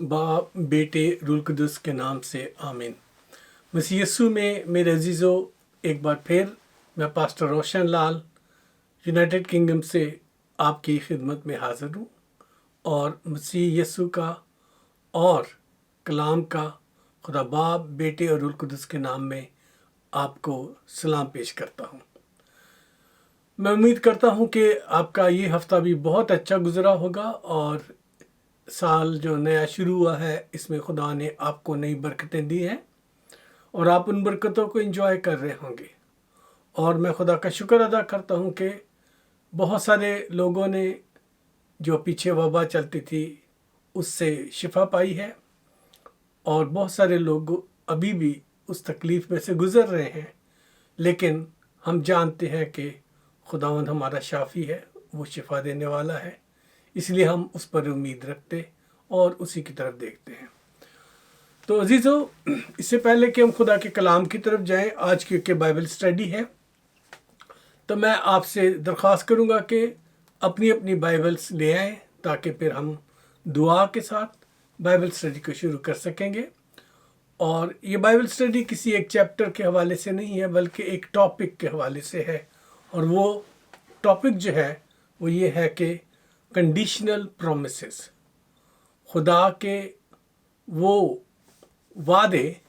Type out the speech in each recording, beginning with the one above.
बाप बेटे रूल कुदस के नाम से आमीन। मसीह यस्सु में मेरे अजीज़ों, एक बार फिर मैं pastor Roshan Lal United kingdom से आपकी खिदमत में हाज़िर हूँ और मसीह यस्सु का और कलाम का खुदा बाप बेटे और रूल कुदस के नाम में आपको सलाम पेश करता हूँ। मैं उम्मीद करता हूँ कि आपका ये हफ़्ता भी बहुत अच्छा गुज़रा होगा और साल जो नया शुरू हुआ है इसमें खुदा ने आपको नई बरकतें दी हैं और आप उन बरकतों को एंजॉय कर रहे होंगे। और मैं खुदा का शुक्र अदा करता हूँ कि बहुत सारे लोगों ने जो पीछे वबा चलती थी उससे शिफा पाई है और बहुत सारे लोग अभी भी उस तकलीफ़ में से गुज़र रहे हैं, लेकिन हम जानते हैं कि खुदावंद हमारा शाफ़ी है, वो शिफा देने वाला है, इसलिए हम उस पर उम्मीद रखते और उसी की तरफ देखते हैं। तो अजीज़ों, इससे पहले कि हम खुदा के कलाम की तरफ जाएं, आज क्योंकि बाइबल स्टडी है तो मैं आपसे दरख्वास्त करूंगा कि अपनी अपनी बाइबल्स ले आएं ताकि फिर हम दुआ के साथ बाइबल स्टडी को शुरू कर सकेंगे। और ये बाइबल स्टडी किसी एक चैप्टर के हवाले से नहीं है बल्कि एक टॉपिक के हवाले से है, और वो टॉपिक जो है वो ये है कि कंडीशनल प्रोमिसेस, खुदा के वो वादे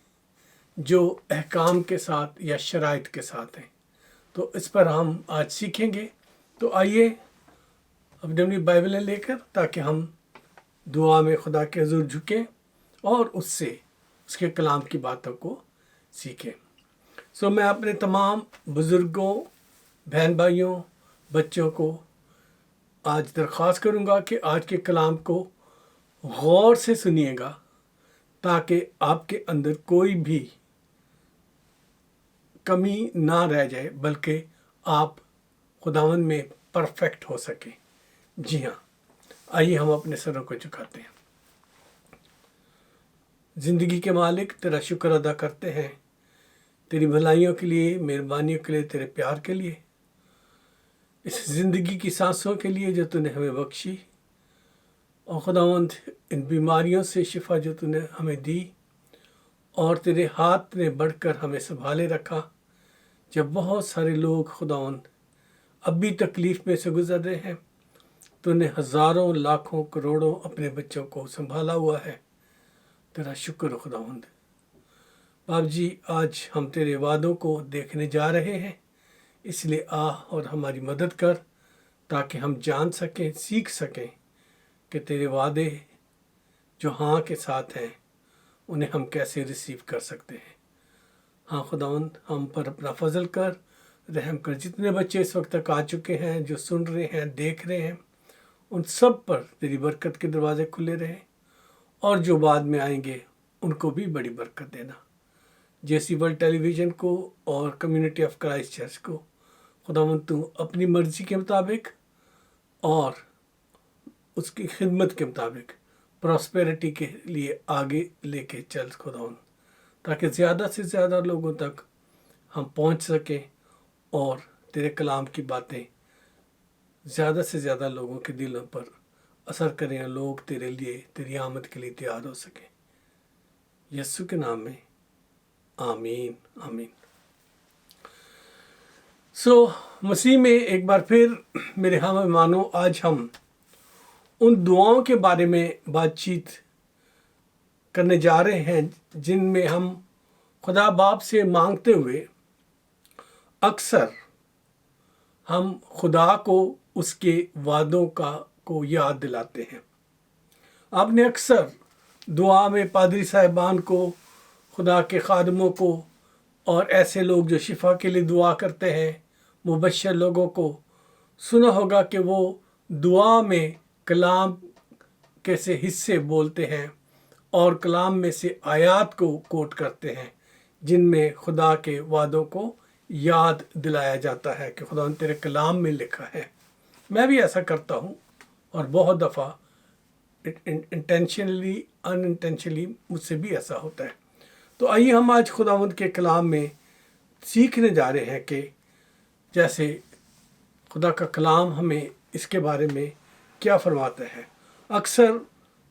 जो अहकाम के साथ या शराइत के साथ हैं। तो इस पर हम आज सीखेंगे। तो आइए अपनी बाइबलें लेकर ताकि हम दुआ में खुदा के हुज़ूर झुकें और उससे उसके कलाम की बातों को सीखें। मैं अपने तमाम बुज़ुर्गों, बहन भाइयों, बच्चों को आज दरख्वास्त करूंगा कि आज के कलाम को गौर से सुनिएगा ताकि आपके अंदर कोई भी कमी ना रह जाए बल्कि आप खुदावंद में परफेक्ट हो सके। जी हाँ, आइए हम अपने सरों को झुकाते हैं। ज़िंदगी के मालिक, तेरा शुक्र अदा करते हैं तेरी भलाइयों के लिए, मेहरबानियों के लिए, तेरे प्यार के लिए, इस ज़िंदगी की सांसों के लिए जो तूने हमें बख्शी, और खुदावंद इन बीमारियों से शिफा जो तूने हमें दी और तेरे हाथ ने बढ़कर हमें संभाले रखा। जब बहुत सारे लोग खुदावंद अब भी तकलीफ़ में से गुजर रहे हैं, तूने हज़ारों, लाखों, करोड़ों अपने बच्चों को संभाला हुआ है। तेरा शुक्र खुदावंद। बाप जी, आज हम तेरे वादों को देखने जा रहे हैं, इसलिए आ और हमारी मदद कर ताकि हम जान सकें, सीख सकें कि तेरे वादे जो हाँ के साथ हैं उन्हें हम कैसे रिसीव कर सकते हैं। हाँ खुदावंद, हम पर अपना फजल कर, रहम कर। जितने बच्चे इस वक्त तक आ चुके हैं, जो सुन रहे हैं, देख रहे हैं, उन सब पर तेरी बरकत के दरवाजे खुले रहें, और जो बाद में आएंगे उनको भी बड़ी बरकत देना। जेसी वर्ल्ड टेलीविज़न को और कम्युनिटी ऑफ क्राइस्ट चर्च को खुदावंद तू अपनी मर्ज़ी के मुताबिक और उसकी खिदमत के मुताबिक प्रॉस्पेरिटी के लिए आगे लेके चल खुदावंद, ताकि ज़्यादा से ज़्यादा लोगों तक हम पहुंच सकें और तेरे कलाम की बातें ज़्यादा से ज़्यादा लोगों के दिलों पर असर करें, लोग तेरे लिए, तेरी आमद के लिए तैयार हो सकें। यस्सु के नाम में आमीन, आमीन। मसीह में एक बार फिर मेरे मेहमानों, आज हम उन दुआओं के बारे में बातचीत करने जा रहे हैं जिनमें हम खुदा बाप से मांगते हुए अक्सर हम खुदा को उसके वादों को याद दिलाते हैं। आपने अक्सर दुआ में पादरी साहिबान को, खुदा के खादमों को और ऐसे लोग जो शिफा के लिए दुआ करते हैं, मुबश्शिर लोगों को सुना होगा कि वो दुआ में कलाम के से हिस्से बोलते हैं और कलाम में से आयात को कोट करते हैं जिनमें खुदा के वादों को याद दिलाया जाता है कि खुदा तेरे कलाम में लिखा है। मैं भी ऐसा करता हूँ और बहुत दफ़ा इंटेंशनली, अनइंटेंशनली मुझसे भी ऐसा होता है। तो आइए हम आज खुदावंद के कलाम में सीखने जा रहे हैं कि जैसे खुदा का कलाम हमें इसके बारे में क्या फरमाता है। अक्सर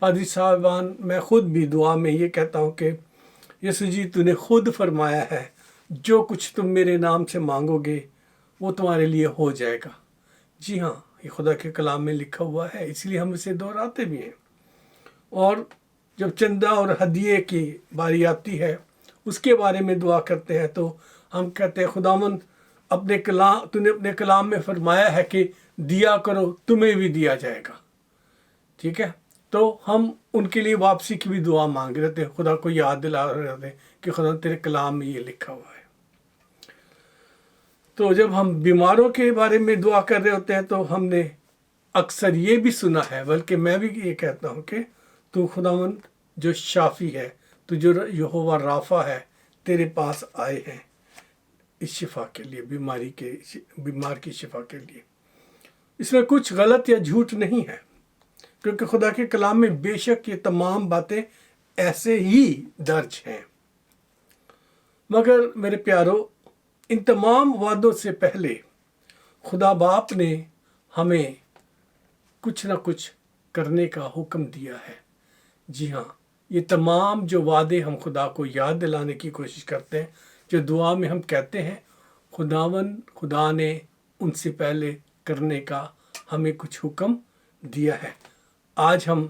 पादरी साहबान, मैं खुद भी दुआ में ये कहता हूँ कि यीशु जी, तूने खुद फरमाया है जो कुछ तुम मेरे नाम से मांगोगे वो तुम्हारे लिए हो जाएगा। जी हाँ, ये खुदा के कलाम में लिखा हुआ है, इसलिए हम इसे दोहराते भी हैं। और जब चंदा और हदिये की बारी आती है, उसके बारे में दुआ करते हैं, तो हम कहते हैं खुदावंद, तूने अपने कलाम में फरमाया है कि दिया करो तुम्हें भी दिया जाएगा। ठीक है, तो हम उनके लिए वापसी की भी दुआ मांग रहे थे, खुदा को याद दिला रहे थे कि खुदा तेरे कलाम में ये लिखा हुआ है। तो जब हम बीमारों के बारे में दुआ कर रहे होते हैं तो हमने अक्सर ये भी सुना है, बल्कि मैं भी ये कहता हूँ कि तू खुदावंद जो शाफी है, तू जो यहोवा राफा है, तेरे पास आए हैं इस शिफा के लिए, बीमार की शिफा के लिए। इसमें कुछ गलत या झूठ नहीं है, क्योंकि खुदा के कलाम में बेशक ये तमाम बातें ऐसे ही दर्ज हैं। मगर मेरे प्यारो, इन तमाम वादों से पहले खुदा बाप ने हमें कुछ ना कुछ करने का हुक्म दिया है। जी हाँ, ये तमाम जो वादे हम खुदा को याद दिलाने की कोशिश करते हैं, जो दुआ में हम कहते हैं, खुदा ने उनसे पहले करने का हमें कुछ हुक्म दिया है। आज हम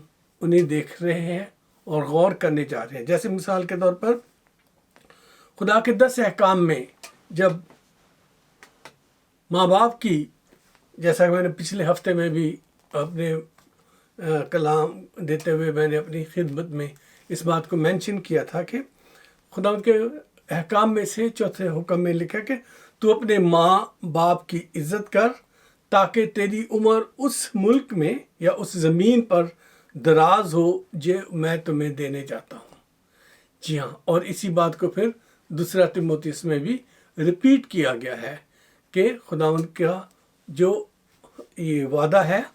उन्हें देख रहे हैं और गौर करने जा रहे हैं। जैसे मिसाल के तौर पर खुदा के 10 अहकाम में जब माँ बाप की, जैसा कि मैंने पिछले हफ्ते में भी अपने कलाम देते हुए मैंने अपनी खिदमत में इस बात को मेंशन किया था कि खुदा के अहकाम में से चौथे हुक्म में लिखा कि तू अपने माँ बाप की इज़्ज़त कर, ताकि तेरी उम्र उस मुल्क में या उस ज़मीन पर दराज हो जो मैं तुम्हें देने जाता हूँ। जी हाँ, और इसी बात को फिर दूसरा तीमुथियुस में भी रिपीट किया गया है कि खुदावंद का जो ये वादा है,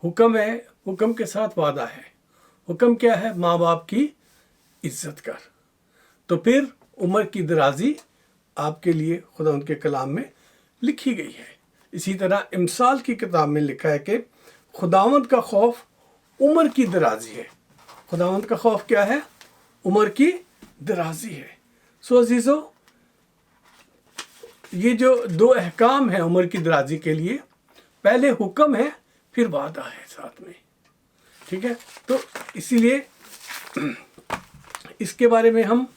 हुक्म है, हुक्म के साथ वादा है। हुक्म क्या है? माँ बाप की इज्जत कर। तो फिर उम्र की दराजी आपके लिए खुदावंद के कलाम में लिखी गई है। इसी तरह इमसाल की किताब में लिखा है कि खुदावंद का खौफ उम्र की दराजी है। खुदावंद का खौफ क्या है? उम्र की दराजी है। सो अजीज़ो, ये जो 2 अहकाम हैं उम्र की दराजी के लिए, पहले हुक्म है, फिर वादा है साथ में। ठीक है, तो इसीलिए इसके बारे में हम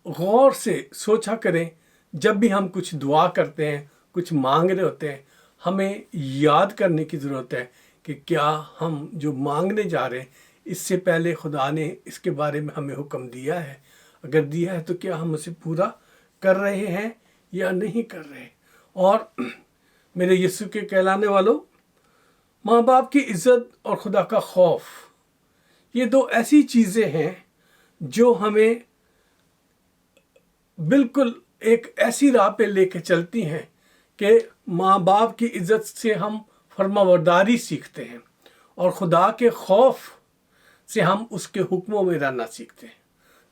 गौर से सोचा करें। जब भी हम कुछ दुआ करते हैं, कुछ मांग रहे होते हैं, हमें याद करने की ज़रूरत है कि क्या हम जो मांगने जा रहे हैं, इससे पहले खुदा ने इसके बारे में हमें हुक्म दिया है। अगर दिया है तो क्या हम उसे पूरा कर रहे हैं या नहीं कर रहे। और मेरे यीशु के कहलाने वालों, माँ बाप की इज़्ज़त और खुदा का खौफ, ये 2 ऐसी चीज़ें हैं जो हमें बिल्कुल एक ऐसी राह पे लेके चलती हैं कि माँ बाप की इज़्ज़त से हम फरमाबरदारी सीखते हैं और खुदा के खौफ से हम उसके हुक्मों में रहना सीखते हैं।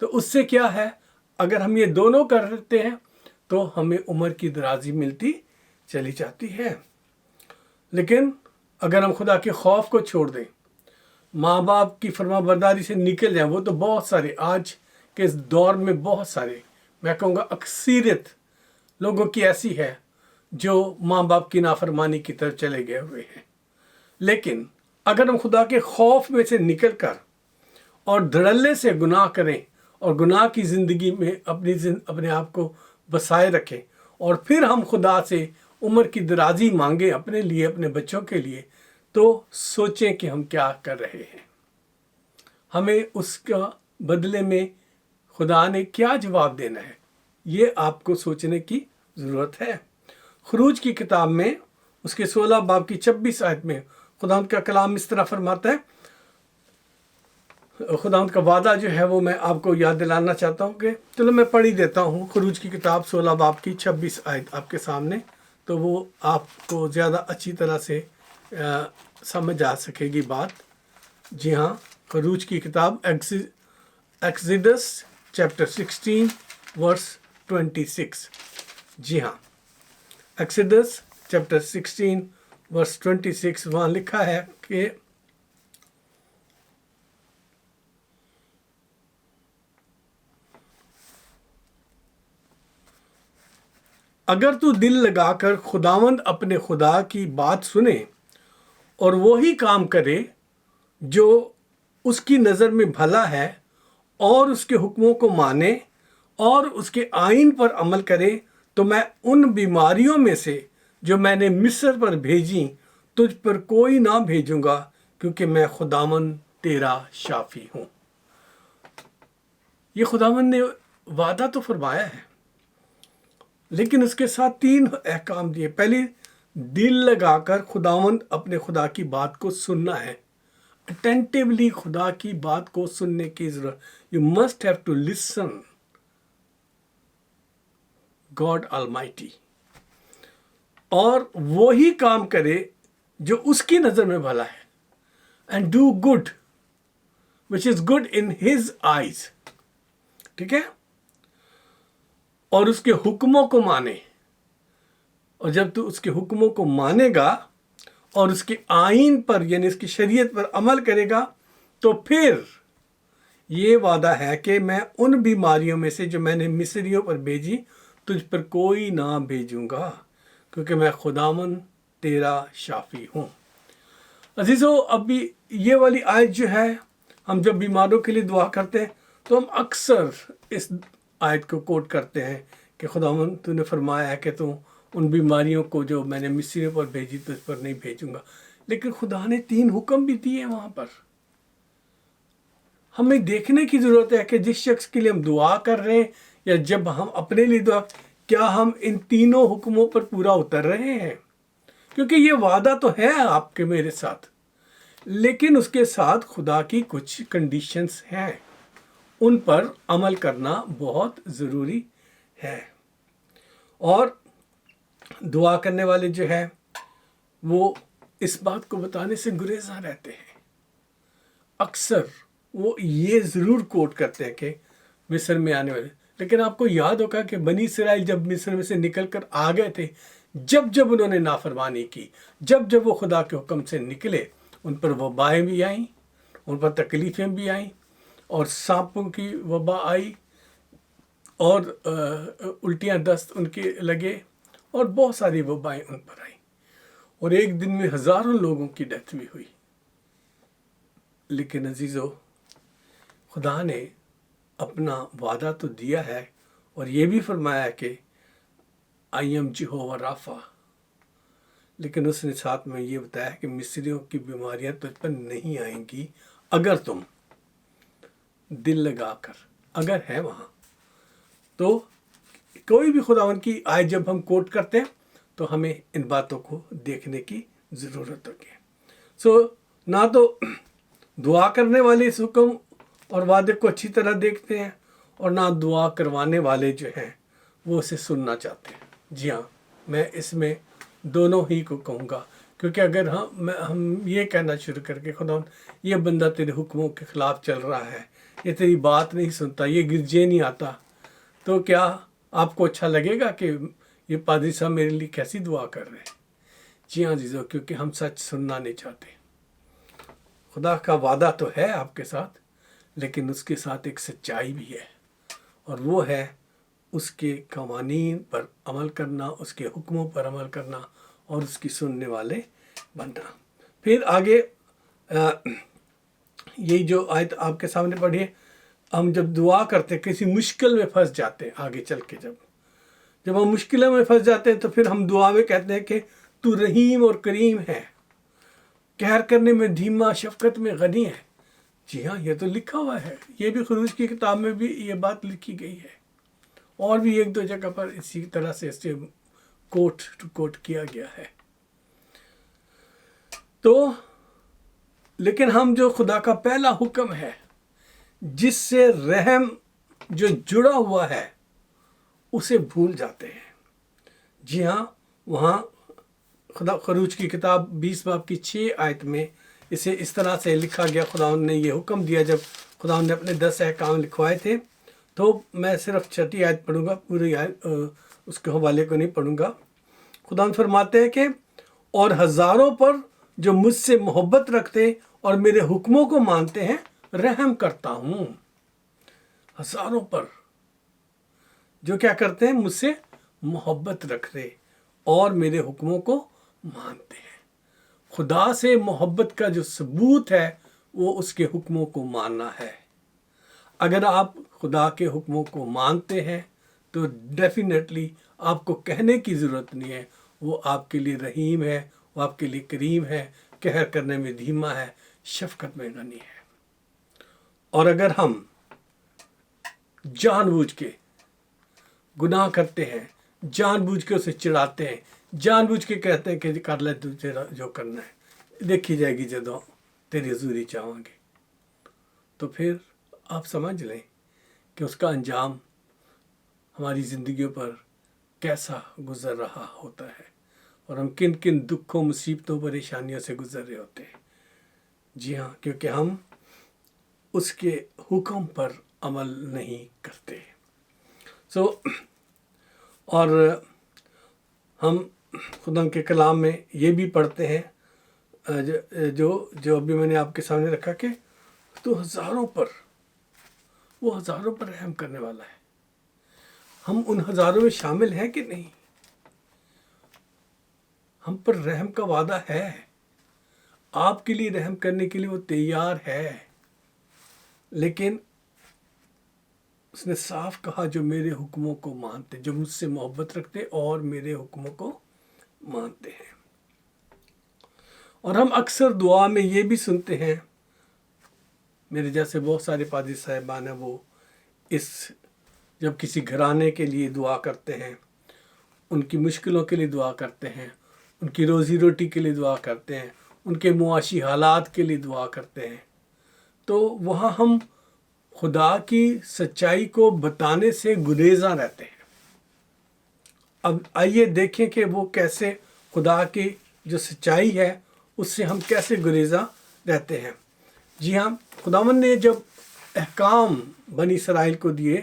तो उससे क्या है, अगर हम ये दोनों कर लेते हैं तो हमें उम्र की दराजी मिलती चली जाती है। लेकिन अगर हम खुदा के खौफ को छोड़ दें, माँ बाप की फरमाबरदारी से निकल जाएं, वो तो बहुत सारे आज के इस दौर में, बहुत सारे, मैं कहूँगा अक्सरियत लोगों की ऐसी है जो माँ बाप की नाफरमानी की तरफ चले गए हुए हैं। लेकिन अगर हम खुदा के खौफ में से निकल कर और धड़ल्ले से गुनाह करें और गुनाह की ज़िंदगी में अपने आप को बसाए रखें और फिर हम खुदा से उम्र की दराजी मांगें अपने लिए, अपने बच्चों के लिए, तो सोचें कि हम क्या कर रहे हैं। हमें उसका बदले में खुदा ने क्या जवाब देना है, ये आपको सोचने की ज़रूरत है। खरूज की किताब में उसके 16 बाब की 26 आयत में खुदावंद का कलाम इस तरह फरमाता है। खुदावंद का वादा जो है वो मैं आपको याद दिलाना चाहता हूँ कि चलो मैं पढ़ ही देता हूँ। खरूज की किताब 16 बाब की 26 आयत आपके सामने, तो वो आपको ज़्यादा अच्छी तरह से समझ आ सकेगी बात। जी हाँ, खरूज की किताब एक्सोडस चैप्टर 16 वर्स 26। जी हाँ, एक्सोडस चैप्टर 16 वर्स 26, वहाँ लिखा है कि اگر تو دل لگا کر خداوند اپنے خدا کی بات سنے اور وہی کام کرے جو اس کی نظر میں بھلا ہے اور اس کے حکموں کو مانے اور اس کے آئین پر عمل کرے تو میں ان بیماریوں میں سے جو میں نے مصر پر بھیجی تجھ پر کوئی نہ بھیجوں گا، کیونکہ میں خداوند تیرا شافی ہوں۔ یہ خداوند نے وعدہ تو فرمایا ہے، لیکن اس کے ساتھ 3 احکام دیے۔ پہلی، دل لگا کر خداوند اپنے خدا کی بات کو سننا ہے۔ اٹینٹیولی خدا کی بات کو سننے کی ضرورت۔ You must have to listen God Almighty, اور وہی کام کرے جو اس کی نظر میں بھلا ہے، and do good which is good in his eyes, ٹھیک ہے، اور اس کے حکموں کو مانے۔ اور جب تو اس کے حکموں کو مانے گا اور اس کے آئین پر یعنی اس کی شریعت پر عمل کرے گا، تو پھر یہ وعدہ ہے کہ میں ان بیماریوں میں سے جو میں نے مصریوں پر بھیجی تجھ پر کوئی نہ بھیجوں گا، کیونکہ میں خداوند تیرا شافی ہوں۔ عزیزو، ابھی یہ والی آیت جو ہے، ہم جب بیماروں کے لیے دعا کرتے ہیں تو ہم اکثر اس آیت کو کوٹ کرتے ہیں کہ خداوند تو نے فرمایا ہے کہ تو ان بیماریوں کو جو میں نے مصریوں پر بھیجی تو اس پر نہیں بھیجوں گا، لیکن خدا نے 3 حکم بھی دیے وہاں پر۔ ہمیں دیکھنے کی ضرورت ہے کہ جس شخص کے لیے ہم دعا کر رہے ہیں یا جب ہم اپنے لیے دعا، کیا ہم ان 3 حکموں پر پورا اتر رہے ہیں؟ کیونکہ یہ وعدہ تو ہے آپ کے میرے ساتھ، لیکن اس کے ساتھ خدا کی کچھ کنڈیشنز ہیں، ان پر عمل کرنا بہت ضروری ہے۔ اور دعا کرنے والے جو ہے وہ اس بات کو بتانے سے گریزاں رہتے ہیں۔ اکثر وہ یہ ضرور کوٹ کرتے ہیں کہ مصر میں آنے والے، لیکن آپ کو یاد ہوگا کہ بنی اسرائیل جب مصر میں سے نکل کر آ گئے تھے، جب انہوں نے نافرمانی کی، جب وہ خدا کے حکم سے نکلے، ان پر وبائیں بھی آئیں، ان پر تکلیفیں بھی آئیں، اور سانپوں کی وبا آئی، اور الٹیاں دست ان کے لگے، اور بہت ساری وبائیں ان پر آئیں، اور ایک دن میں ہزاروں لوگوں کی ڈیتھ بھی ہوئی۔ لیکن عزیزو، خدا نے اپنا وعدہ تو دیا ہے، اور یہ بھی فرمایا کہ آئی ایم جہوہ رافع، لیکن اس نے ساتھ میں یہ بتایا کہ مصریوں کی بیماریاں تجھ پر نہیں آئیں گی اگر تم دل لگا کر، اگر ہے وہاں۔ تو کوئی بھی خداوند کی آیت جب ہم کوٹ کرتے ہیں تو ہمیں ان باتوں کو دیکھنے کی ضرورت ہوگی۔ نہ تو دعا کرنے والے اس حکم اور وعدے کو اچھی طرح دیکھتے ہیں، اور نہ دعا کروانے والے جو ہیں وہ اسے سننا چاہتے ہیں۔ جی ہاں، میں اس میں دونوں ہی کو کہوں گا، کیونکہ اگر ہم یہ کہنا شروع کر کے خداوند یہ بندہ تیرے حکموں کے خلاف چل رہا ہے، یہ تیری بات نہیں سنتا، یہ گرجے نہیں آتا، تو کیا آپ کو اچھا لگے گا کہ یہ پادری صاحب میرے لیے کیسی دعا کر رہے ہیں؟ جی ہاں عزیزو، کیونکہ ہم سچ سننا نہیں چاہتے۔ خدا کا وعدہ تو ہے آپ کے ساتھ، لیکن اس کے ساتھ ایک سچائی بھی ہے، اور وہ ہے اس کے قوانین پر عمل کرنا، اس کے حکموں پر عمل کرنا، اور اس کی سننے والے بننا۔ پھر آگے یہی جو آیت آپ کے سامنے پڑھی ہے، ہم جب دعا کرتے کسی مشکل میں پھنس جاتے ہیں، آگے چل کے جب ہم مشکلوں میں پھنس جاتے ہیں تو پھر ہم دعا میں کہتے ہیں کہ تو رحیم اور کریم ہے، قہر کرنے میں دھیما، شفقت میں غنی ہے۔ جی ہاں، یہ تو لکھا ہوا ہے، یہ بھی خروج کی کتاب میں بھی یہ بات لکھی گئی ہے، اور بھی 1-2 جگہ پر اسی طرح سے اسے کوٹ کیا گیا ہے۔ تو لیکن ہم جو خدا کا پہلا حکم ہے جس سے رحم جو جڑا ہوا ہے اسے بھول جاتے ہیں۔ جی ہاں، وہاں خروج کی کتاب 20 باب کی 6 آیت میں اسے اس طرح سے لکھا گیا، خداوند نے یہ حکم دیا جب خداوند نے اپنے 10 احکام لکھوائے تھے۔ تو میں صرف 6 آیت پڑھوں گا، پوری آیت اس کے حوالے کو نہیں پڑھوں گا۔ خداوند فرماتے ہیں کہ اور ہزاروں پر جو مجھ سے محبت رکھتے اور میرے حکموں کو مانتے ہیں رحم کرتا ہوں۔ ہزاروں پر جو کیا کرتے ہیں، مجھ سے محبت رکھتے اور میرے حکموں کو مانتے ہیں۔ خدا سے محبت کا جو ثبوت ہے وہ اس کے حکموں کو ماننا ہے۔ اگر آپ خدا کے حکموں کو مانتے ہیں تو ڈیفینیٹلی آپ کو کہنے کی ضرورت نہیں ہے، وہ آپ کے لیے رحیم ہے، وہ آپ کے لیے کریم ہے، قہر کرنے میں دھیما ہے، شفقت میں غنی ہے۔ اور اگر ہم جان بوجھ کے گناہ کرتے ہیں، جان بوجھ کے اسے چڑھاتے ہیں، جان بوجھ کے کہتے ہیں کہ کر لے تو تیرا جو کرنا ہے، دیکھی جائے گی جدوں تیری حضوری چاہوں گے، تو پھر آپ سمجھ لیں کہ اس کا انجام ہماری زندگیوں پر کیسا گزر رہا ہوتا ہے، اور ہم کن کن دکھوں، مصیبتوں، پریشانیوں سے گزر رہے ہوتے ہیں۔ جی ہاں، کیونکہ ہم اس کے حکم پر عمل نہیں کرتے۔ اور ہم خدا کے کلام میں یہ بھی پڑھتے ہیں جو ابھی میں نے آپ کے سامنے رکھا کہ وہ ہزاروں پر رحم کرنے والا ہے۔ ہم ان ہزاروں میں شامل ہیں کہ نہیں؟ ہم پر رحم کا وعدہ ہے، آپ کے لیے رحم کرنے کے لیے وہ تیار ہے، لیکن اس نے صاف کہا جو میرے حکموں کو مانتے، جو مجھ سے محبت رکھتے اور میرے حکموں کو مانتے ہیں۔ اور ہم اکثر دعا میں یہ بھی سنتے ہیں، میرے جیسے بہت سارے پادری صاحبان ہیں، وہ جب کسی گھرانے کے لیے دعا کرتے ہیں، ان کی مشکلوں کے لیے دعا کرتے ہیں، ان کی روزی روٹی کے لیے دعا کرتے ہیں، ان کے معاشی حالات کے لیے دعا کرتے ہیں، تو وہاں ہم خدا کی سچائی کو بتانے سے گریزاں رہتے ہیں۔ اب آئیے دیکھیں کہ وہ کیسے خدا کی جو سچائی ہے اس سے ہم کیسے گریزاں رہتے ہیں۔ جی ہاں، خداوند نے جب احکام بنی اسرائیل کو دیے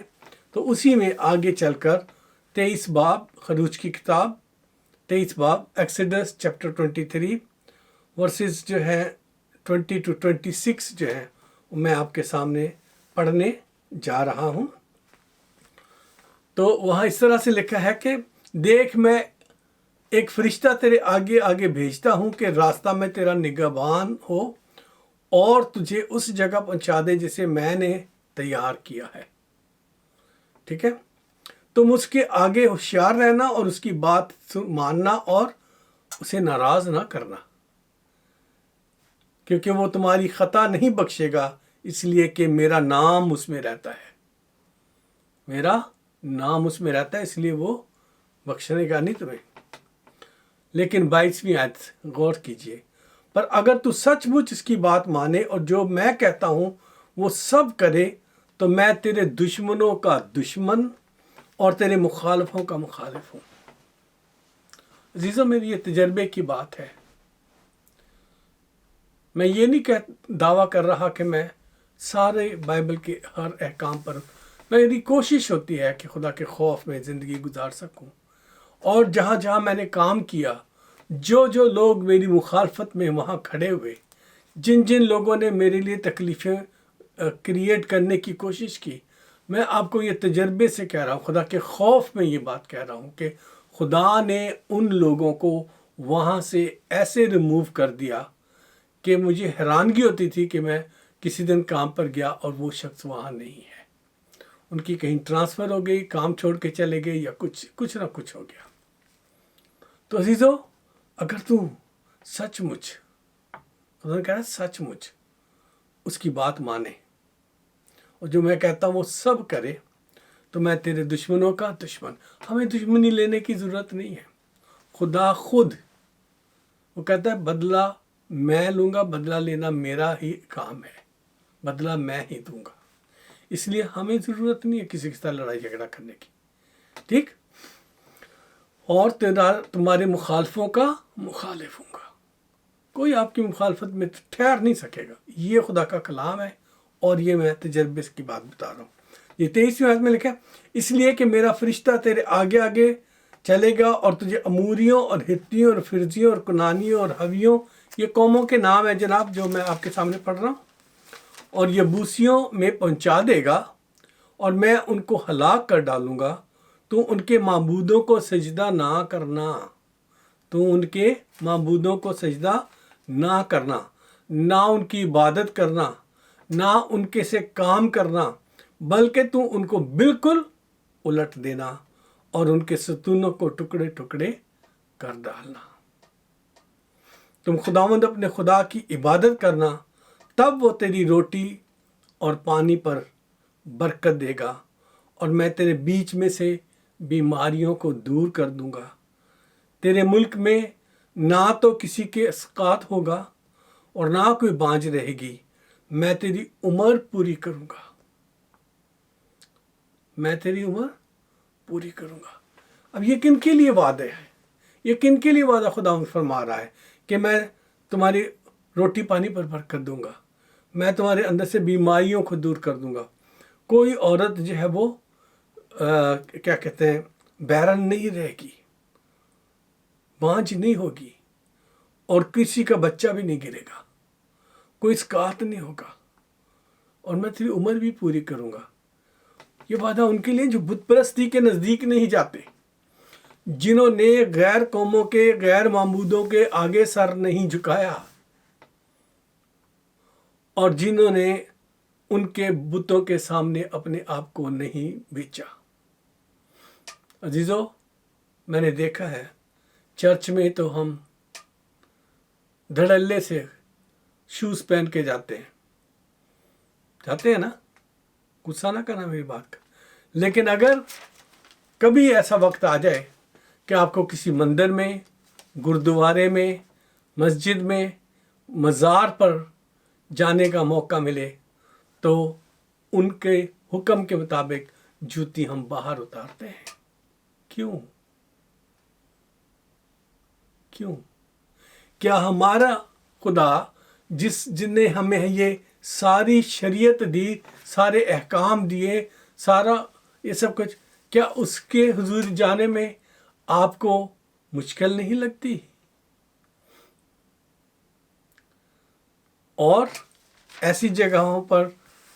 تو اسی میں آگے چل کر 23 باب، خروج کی کتاب 23 باب، ایکسیڈس چیپٹر 23 ورسز جو ہے 20 to 26 جو ہے میں آپ کے سامنے پڑھنے جا رہا ہوں۔ تو وہاں اس طرح سے لکھا ہے کہ دیکھ، میں ایک فرشتہ تیرے آگے آگے بھیجتا ہوں کہ راستہ میں تیرا نگہبان ہو اور تجھے اس جگہ پہنچا دے جسے میں نے تیار کیا ہے۔ ٹھیک ہے، تم اس کے آگے ہوشیار رہنا اور اس کی بات ماننا اور اسے ناراض نہ کرنا، کیونکہ وہ تمہاری خطا نہیں بخشے گا، اس لیے کہ میرا نام اس میں رہتا ہے۔ میرا نام اس میں رہتا ہے، اس لیے وہ بخشنے گا نہیں تمہیں۔ لیکن 22ویں آیت غور کیجئے، پر اگر تو سچ مچ اس کی بات مانے اور جو میں کہتا ہوں وہ سب کرے تو میں تیرے دشمنوں کا دشمن اور تیرے مخالفوں کا مخالف ہوں۔ عزیزوں، میری یہ تجربے کی بات ہے۔ میں یہ نہیں دعویٰ کر رہا کہ میں سارے بائبل کے ہر احکام پر، میری کوشش ہوتی ہے کہ خدا کے خوف میں زندگی گزار سکوں، اور جہاں جہاں میں نے کام کیا، جو لوگ میری مخالفت میں وہاں کھڑے ہوئے، جن لوگوں نے میرے لیے تکلیفیں کریٹ کرنے کی کوشش کی، میں آپ کو یہ تجربے سے کہہ رہا ہوں، خدا کے خوف میں یہ بات کہہ رہا ہوں کہ خدا نے ان لوگوں کو وہاں سے ایسے ریموو کر دیا کہ مجھے حیرانگی ہوتی تھی کہ میں کسی دن کام پر گیا اور وہ شخص وہاں نہیں ہے، ان کی کہیں ٹرانسفر ہو گئی، کام چھوڑ کے چلے گئے، یا کچھ نہ کچھ ہو گیا۔ تو عزیزو، اگر تم سچ مچ، خدا نے کہا ہے سچ مچ اس کی بات مانے اور جو میں کہتا ہوں وہ سب کرے، تو میں تیرے دشمنوں کا دشمن۔ ہمیں دشمنی لینے کی ضرورت نہیں ہے، خدا خود وہ کہتا ہے بدلہ میں لوں گا، بدلہ لینا میرا ہی کام ہے، بدلہ میں ہی دوں گا۔ اس لیے ہمیں ضرورت نہیں ہے کسی کے ساتھ لڑائی جھگڑا کرنے کی، ٹھیک؟ اور تمہارے مخالفوں کا مخالف ہوں گا، کوئی آپ کی مخالفت میں ٹھہر نہیں سکے گا۔ یہ خدا کا کلام ہے، اور یہ میں تجربے کی بات بتا رہا ہوں۔ یہ 23ویں آیت میں لکھا ہے، اس لیے کہ میرا فرشتہ تیرے آگے آگے چلے گا اور تجھے اموریوں اور ہتیوں اور فرزیوں اور کنانیوں اور حویوں، یہ قوموں کے نام ہیں جناب جو میں آپ کے سامنے پڑھ رہا ہوں، اور یبوسیوں میں پہنچا دے گا، اور میں ان کو ہلاک کر ڈالوں گا۔ تو ان کے معبودوں کو سجدہ نہ کرنا، تو ان کے معبودوں کو سجدہ نہ کرنا، نہ ان کی عبادت کرنا، نہ ان کے سے کام کرنا، بلکہ تو ان کو بالکل الٹ دینا اور ان کے ستونوں کو ٹکڑے ٹکڑے کر ڈالنا۔ تم خداوند اپنے خدا کی عبادت کرنا، تب وہ تیری روٹی اور پانی پر برکت دے گا، اور میں تیرے بیچ میں سے بیماریوں کو دور کر دوں گا۔ تیرے ملک میں نہ تو کسی کے اسقاط ہوگا اور نہ کوئی بانجھ رہے گی۔ میں تیری عمر پوری کروں گا، میں تیری عمر پوری کروں گا۔ اب یہ کن کے لیے وعدے ہے؟ یہ کن کے لیے وعدہ خدا فرما رہا ہے کہ میں تمہاری روٹی پانی پر برکت دوں گا، میں تمہارے اندر سے بیماریوں کو دور کر دوں گا۔ کوئی عورت جو ہے وہ کیا کہتے ہیں بیرن نہیں رہے گی، بانجھ نہیں ہوگی، اور کسی کا بچہ بھی نہیں گرے گا، کوئی اسقاط نہیں ہوگا، اور میں تیری عمر بھی پوری کروں گا۔ یہ وعدہ ان کے لیے جو بت پرستی کے نزدیک نہیں جاتے، جنہوں نے غیر قوموں کے غیر معبودوں کے آگے سر نہیں جھکایا، اور جنہوں نے ان کے بتوں کے سامنے اپنے آپ کو نہیں بیچا۔ عزیزو، میں نے دیکھا ہے چرچ میں تو ہم دھڑلے سے شوز پہن کے جاتے ہیں نا، غصہ نہ کرنا میری بات کا، لیکن اگر کبھی ایسا وقت آ جائے کہ آپ کو کسی مندر میں، گردوارے میں، مسجد میں، مزار پر جانے کا موقع ملے تو ان کے حکم کے مطابق جوتی ہم باہر اتارتے ہیں۔ کیوں؟ کیا ہمارا خدا جن نے ہمیں یہ ساری شریعت دی، سارے احکام دیے، سارا یہ سب کچھ، کیا اس کے حضور جانے میں آپ کو مشکل نہیں لگتی؟ اور ایسی جگہوں پر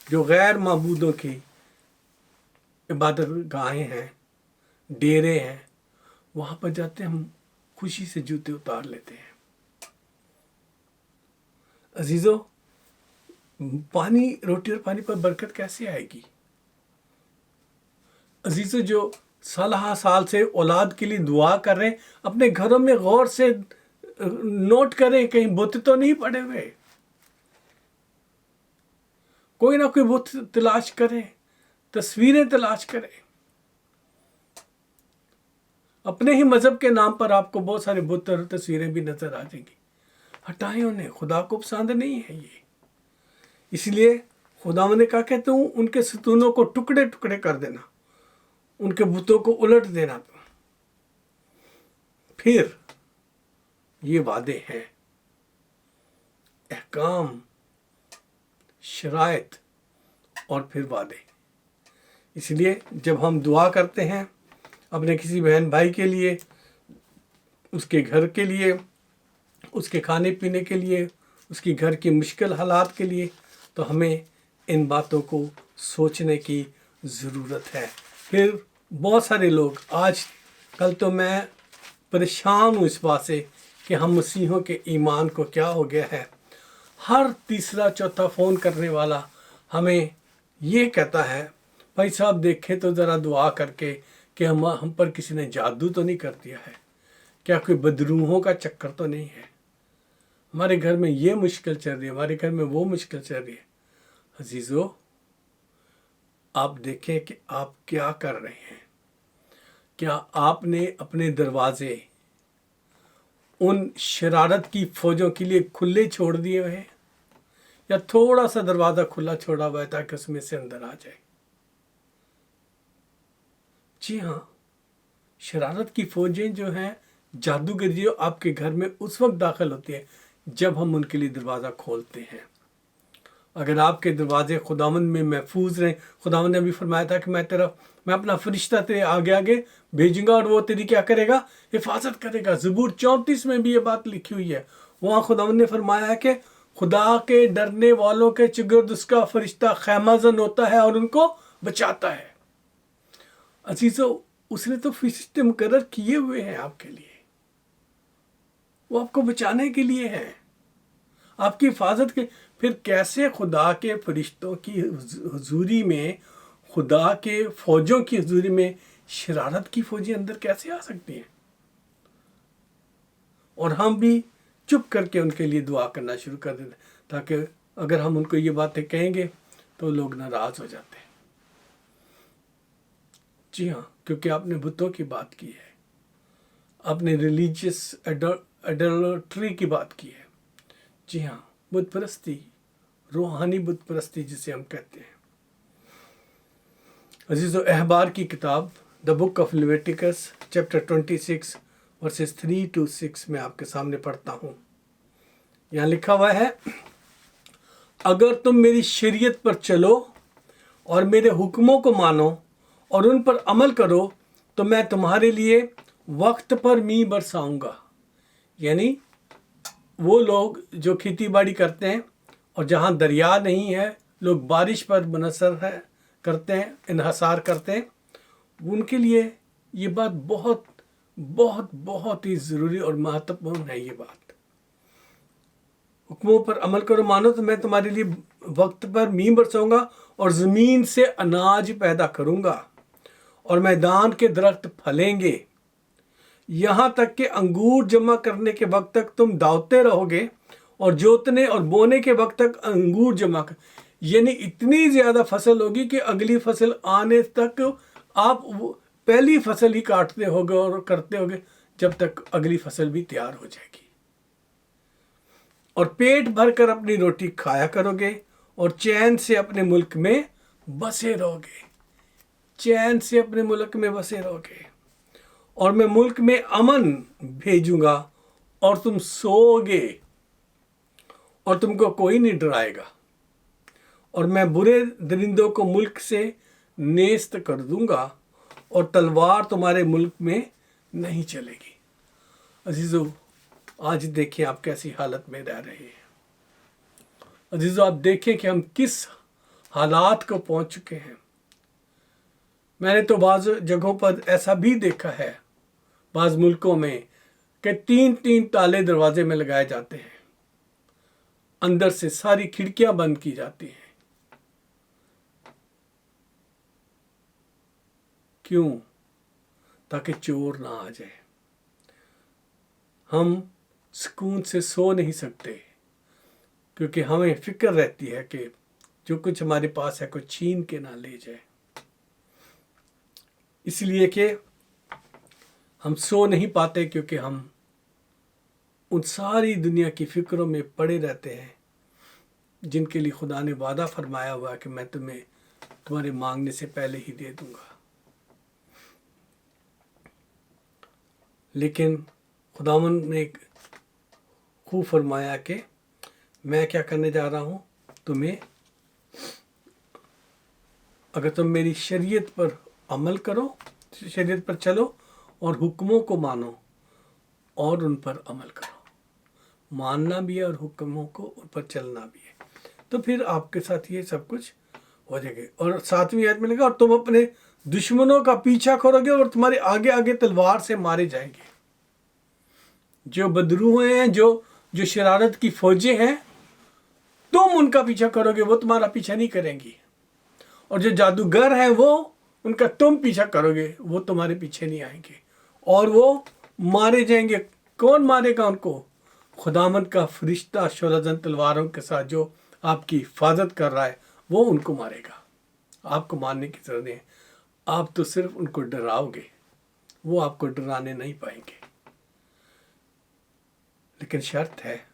جو غیر معبودوں کی عبادت گاہیں ہیں، ڈیرے ہیں، وہاں پر جاتے ہم خوشی سے جوتے اتار لیتے ہیں۔ عزیزو، روٹی اور پانی پر برکت کیسے آئے گی؟ عزیزو، جو سالہ سال سے اولاد کے لیے دعا کر رہے ہیں، اپنے گھروں میں غور سے نوٹ کریں کہیں بت تو نہیں پڑے ہوئے، کوئی نہ کوئی بت تلاش کریں، تصویریں تلاش کریں۔ اپنے ہی مذہب کے نام پر آپ کو بہت سارے بت اور تصویریں بھی نظر آ جائیں گی، ہٹائیں انہیں، خدا کو پسند نہیں ہے یہ۔ اس لیے خدا نے کہا کہ تم ان کے ستونوں کو ٹکڑے ٹکڑے کر دینا، ان کے بتوں کو الٹ دینا۔ پھر یہ وعدے ہیں، احکام، شرائط اور پھر وعدے۔ اس لیے جب ہم دعا کرتے ہیں اپنے کسی بہن بھائی کے لیے، اس کے گھر کے لیے، اس کے کھانے پینے کے لیے، اس کی گھر کی مشکل حالات کے لیے، تو ہمیں ان باتوں کو سوچنے کی ضرورت ہے۔ پھر بہت سارے لوگ آج کل تو میں پریشان ہوں اس بات سے کہ ہم مسیحوں کے ایمان کو کیا ہو گیا ہے۔ ہر تیسرا چوتھا فون کرنے والا ہمیں یہ کہتا ہے، بھائی صاحب دیکھیں تو ذرا دعا کر کے کہ ہم پر کسی نے جادو تو نہیں کر دیا ہے، کیا کوئی بدروحوں کا چکر تو نہیں ہے، ہمارے گھر میں یہ مشکل چل رہی ہے، ہمارے گھر میں وہ مشکل چل رہی ہے۔ عزیزو، آپ دیکھیں کہ آپ کیا کر رہے ہیں۔ کیا آپ نے اپنے دروازے ان شرارت کی فوجوں کے لیے کھلے چھوڑ دیے ہوئے ہیں، یا تھوڑا سا دروازہ کھلا چھوڑا ہوا ہے تاکہ اس میں سے اندر آ جائے؟ جی ہاں، شرارت کی فوجیں جو ہیں، جادوگر جو آپ کے گھر میں اس وقت داخل ہوتی ہیں جب ہم ان کے لیے دروازہ کھولتے ہیں۔ اگر آپ کے دروازے خداوند میں محفوظ رہیں، خداوند نے بھی فرمایا تھا کہ میں اپنا فرشتہ تیرے آگے آگے بھیجوں گا اور وہ تیری کیا کرے گا؟ حفاظت کرے گا۔ زبور 34 میں بھی یہ بات لکھی ہوئی ہے، وہاں خداوند نے فرمایا ہے کہ خدا کے ڈرنے والوں کے چگرد اس کا فرشتہ خیمہ زن ہوتا ہے اور ان کو بچاتا ہے۔ عزیزو، उसने तो फरिश्ते मुकर्रर किए हुए हैं आपके लिए, वो आपको बचाने के लिए है, आपकी हिफाजत के। फिर कैसे खुदा के फरिश्तों की हुजूरी में, खुदा के फौजों की हुजूरी में शरारत की फौजी अंदर कैसे आ सकती हैं? और हम भी चुप करके उनके लिए दुआ करना शुरू कर देते, ताकि अगर हम उनको ये बातें कहेंगे तो लोग नाराज हो जाते हैं। जी हाँ, क्योंकि आपने बुतों की बात की है, आपने रिलीजियस एडल्ट्री की बात की है। जी हाँ, बुत परस्ती, रूहानी बुत परस्ती जिसे हम कहते हैं। अजीज़ो, अहबार की किताब the book of Leviticus chapter 26 versus 3 to 6 में आपके सामने पढ़ता हूँ। यहाँ लिखा हुआ है, अगर तुम मेरी शरीयत पर चलो और मेरे हुक्मों को मानो और उन पर अमल करो तो मैं तुम्हारे लिए वक्त पर मींह बरसाऊंगा। यानी वो लोग जो खेती बाड़ी करते हैं और जहाँ दरिया नहीं है, लोग बारिश पर मुनसर है करते हैं, इन्हसार करते हैं, उनके लिए ये बात बहुत बहुत बहुत ही ज़रूरी और महत्वपूर्ण है। ये बात, हुक्मों पर अमल करो, मानो तो मैं तुम्हारे लिए वक्त पर मींह बरसाऊंगा और ज़मीन से अनाज पैदा करूंगा और मैदान के दरख्त फलेंगे, यहाँ तक कि अंगूर जमा करने के वक्त तक तुम दावते रहोगे और जोतने और बोने के वक्त तक अंगूर जमा कर। यानी इतनी ज़्यादा फसल होगी कि अगली फसल आने तक आप पहली फसल ही काटते होगे और करते होगे जब तक अगली फसल भी तैयार हो जाएगी। और पेट भरकर अपनी रोटी खाया करोगे और चैन से अपने मुल्क में बसे रहोगे, चैन से अपने मुल्क में बसे रहोगे। और मैं मुल्क में अमन भेजूंगा और तुम सोओगे और तुमको कोई नहीं डराएगा। और मैं बुरे दरिंदों को मुल्क से नेस्त कर दूंगा और तलवार तुम्हारे मुल्क में नहीं चलेगी। अजीजों, आज देखिए आप कैसी हालत में रह रहे हैं। अजीजों, आप देखें कि हम किस हालात को पहुंच चुके हैं। मैंने तो बाज़ जगहों पर ऐसा भी देखा है, बाज़ मुल्कों में, कि 3-3 ताले दरवाजे में लगाए जाते हैं, अंदर से सारी खिड़कियां बंद की जाती हैं। क्यों? ताकि चोर ना आ जाए। हम सुकून से सो नहीं सकते क्योंकि हमें फिक्र रहती है कि जो कुछ हमारे पास है कोई छीन के ना ले जाए। इसलिए कि हम सो नहीं पाते क्योंकि हम उन सारी दुनिया की फिक्रों में पड़े रहते हैं जिनके लिए खुदा ने वादा फरमाया हुआ है कि मैं तुम्हें तुम्हारे मांगने से पहले ही दे दूंगा। लेकिन खुदावंद ने खूब फरमाया कि मैं क्या करने जा रहा हूँ, तुम्हें, अगर तुम मेरी शरीयत पर अमल करो, शरीयत पर चलो और हुक्मों को मानो और उन पर अमल करो। मानना भी है और हुक्मों को उन पर चलना भी है, तो फिर आपके साथ ये सब कुछ हो जाएगा। और 7वीं आयत में लिखा, और तुम अपने दुश्मनों का पीछा करोगे और तुम्हारे आगे आगे तलवार से मारे जाएंगे। जो बदरू हैं, जो शरारत की फौजें हैं, तुम उनका पीछा करोगे, वो तुम्हारा पीछा नहीं करेंगी। और जो जादूगर हैं, वो उनका तुम पीछा करोगे, वो तुम्हारे पीछे नहीं आएंगे और वो मारे जाएंगे। कौन मारेगा उनको? खुदावंद का फरिश्ता शोलाजन तलवारों के साथ जो आपकी हिफाजत कर रहा है, वो उनको मारेगा। आपको मारने की जरूरत नहीं है, आप तो सिर्फ उनको डराओगे, वो आपको डराने नहीं पाएंगे। लेकिन शर्त है,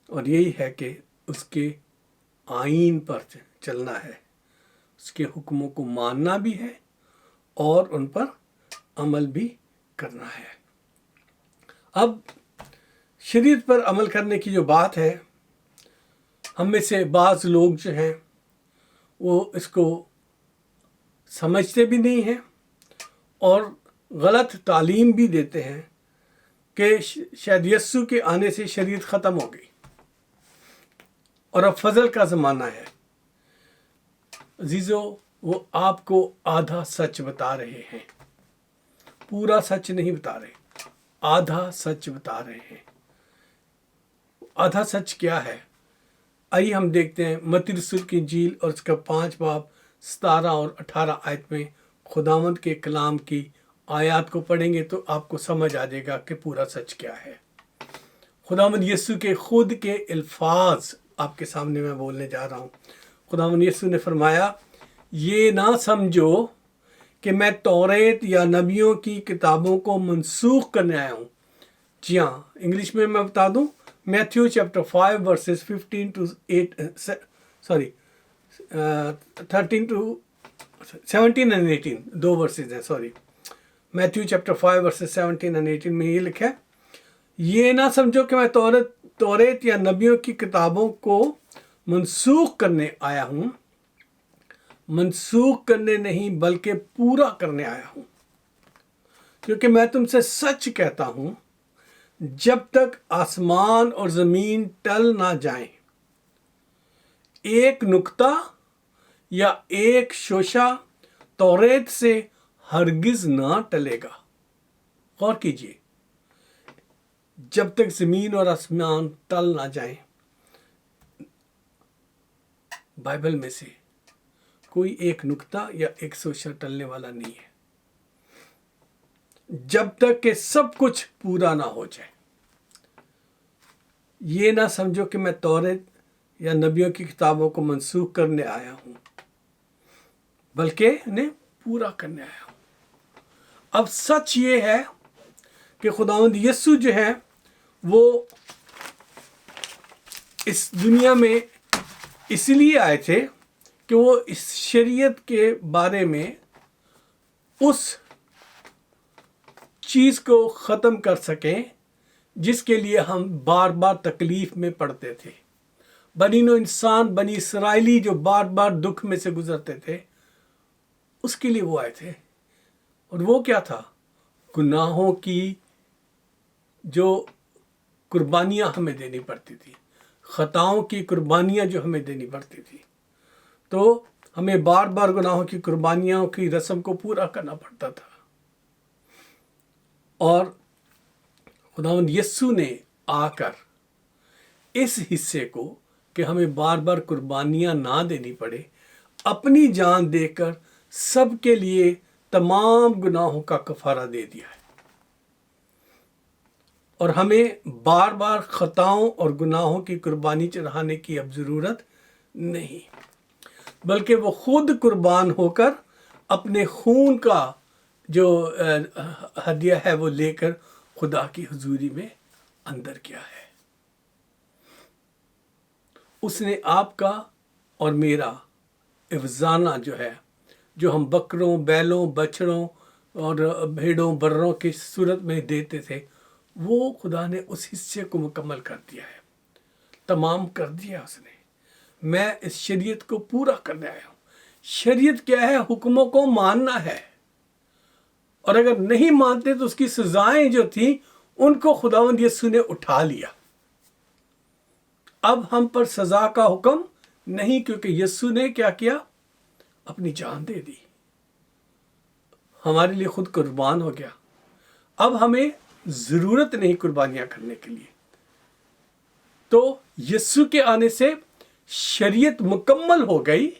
और यही है कि उसके आईन पर चलना है, उसके हुक्मों को मानना भी है और उन पर अमल भी करना है। अब शरीयत पर अमल करने की जो बात है, हम में से बाज़ लोग जो हैं वो इसको समझते भी नहीं हैं और गलत तालीम भी देते हैं कि शायद यस्सु के आने से शरीयत ख़त्म हो गई और अब फजल का ज़माना है। अजीज़ों, वो आपको आधा सच बता रहे हैं, पूरा सच नहीं बता रहे, आधा सच बता रहे हैं। आधा सच क्या है? आइए हम देखते हैं मत्ती रसूल की इंजील और उसका 5 बाब 17 और 18 आयत में खुदावंद के कलाम की आयत को पढ़ेंगे तो आपको समझ आ जाएगा कि पूरा सच क्या है। खुदावंद यीशु के खुद के अल्फाज आपके सामने मैं बोलने जा रहा हूँ। खुदावंद यीशु ने फरमाया, ये ना समझो कि मैं तौरेत या नबियों की किताबों को मनसूख करने आया हूँ। जी हाँ, इंग्लिश में मैं बता दूँ, Matthew chapter 5 verses 15 to 13 to 17 and 18, 2 verses हैं, sorry. Matthew chapter 5 verses 17 and 18 में ये लिखा है, ये ना समझो कि मैं तौरेत या नबियों की किताबों को मनसूख करने आया हूँ। मनसूख करने नहीं बल्कि पूरा करने आया हूँ, क्योंकि मैं तुमसे सच कहता हूँ, जब तक आसमान और ज़मीन टल ना जाएं, एक नुक्ता या एक शोशा तौरेत से हरगिज ना टलेगा। गौर कीजिए, जब तक ज़मीन और आसमान टल ना जाएं, बाइबल में से कोई एक नुक्ता या एक शोशा टलने वाला नहीं है, जब तक कि सब कुछ पूरा ना हो जाए। ये ना समझो कि मैं तौरेत या नबियों की किताबों को मनसूख करने आया हूं, बल्कि इन्हें पूरा करने आया हूं। अब सच ये है कि खुदावंद यीशु जो है वो इस दुनिया में इसलिए आए थे कि वो इस शरीयत के बारे में उस चीज़ को ख़त्म कर सकें जिसके लिए हम बार बार तकलीफ़ में पड़ते थे। बनी नो इंसान, बनी इसराइली जो बार बार दुख में से गुजरते थे, उसके लिए वो आए थे। और वो क्या था? गुनाहों की जो कुर्बानियाँ हमें देनी पड़ती थी, ख़ताओं की कुर्बानियाँ जो हमें देनी पड़ती थी, तो हमें बार बार गुनाहों की कुर्बानियों की रस्म को पूरा करना पड़ता था। और खुदावंद यीशु ने आकर इस हिस्से को कि हमें बार बार कुर्बानियाँ ना देनी पड़े, अपनी जान देकर सबके लिए तमाम गुनाहों का कफारा दे दिया है। और हमें बार बार खताओं और गुनाहों की कुर्बानी चढ़ाने की अब ज़रूरत नहीं, बल्कि वो खुद कुर्बान होकर अपने खून का जो हदिया है वो लेकर खुदा की हुजूरी में अंदर किया है। उसने आपका और मेरा इफ्जाना जो है, जो हम बकरों, बैलों, बछड़ों और भेड़ों, बर्रों की सूरत में देते थे, वो खुदा ने उस हिस्से को मुकम्मल कर दिया है, तमाम कर दिया उसने। मैं इस शरीयत को पूरा करने आया हूँ। शरीयत क्या है? हुक्मों को मानना है, और अगर नहीं मानते तो उसकी सजाएं जो थी उनको खुदावंद यीशु ने उठा लिया। अब हम पर सजा का हुक्म नहीं, क्योंकि यीशु ने क्या किया? अपनी जान दे दी, हमारे लिए खुद कुर्बान हो गया। अब हमें ज़रूरत नहीं कुर्बानियाँ करने के लिए। तो यीशु के आने से शरीयत मुकम्मल हो गई,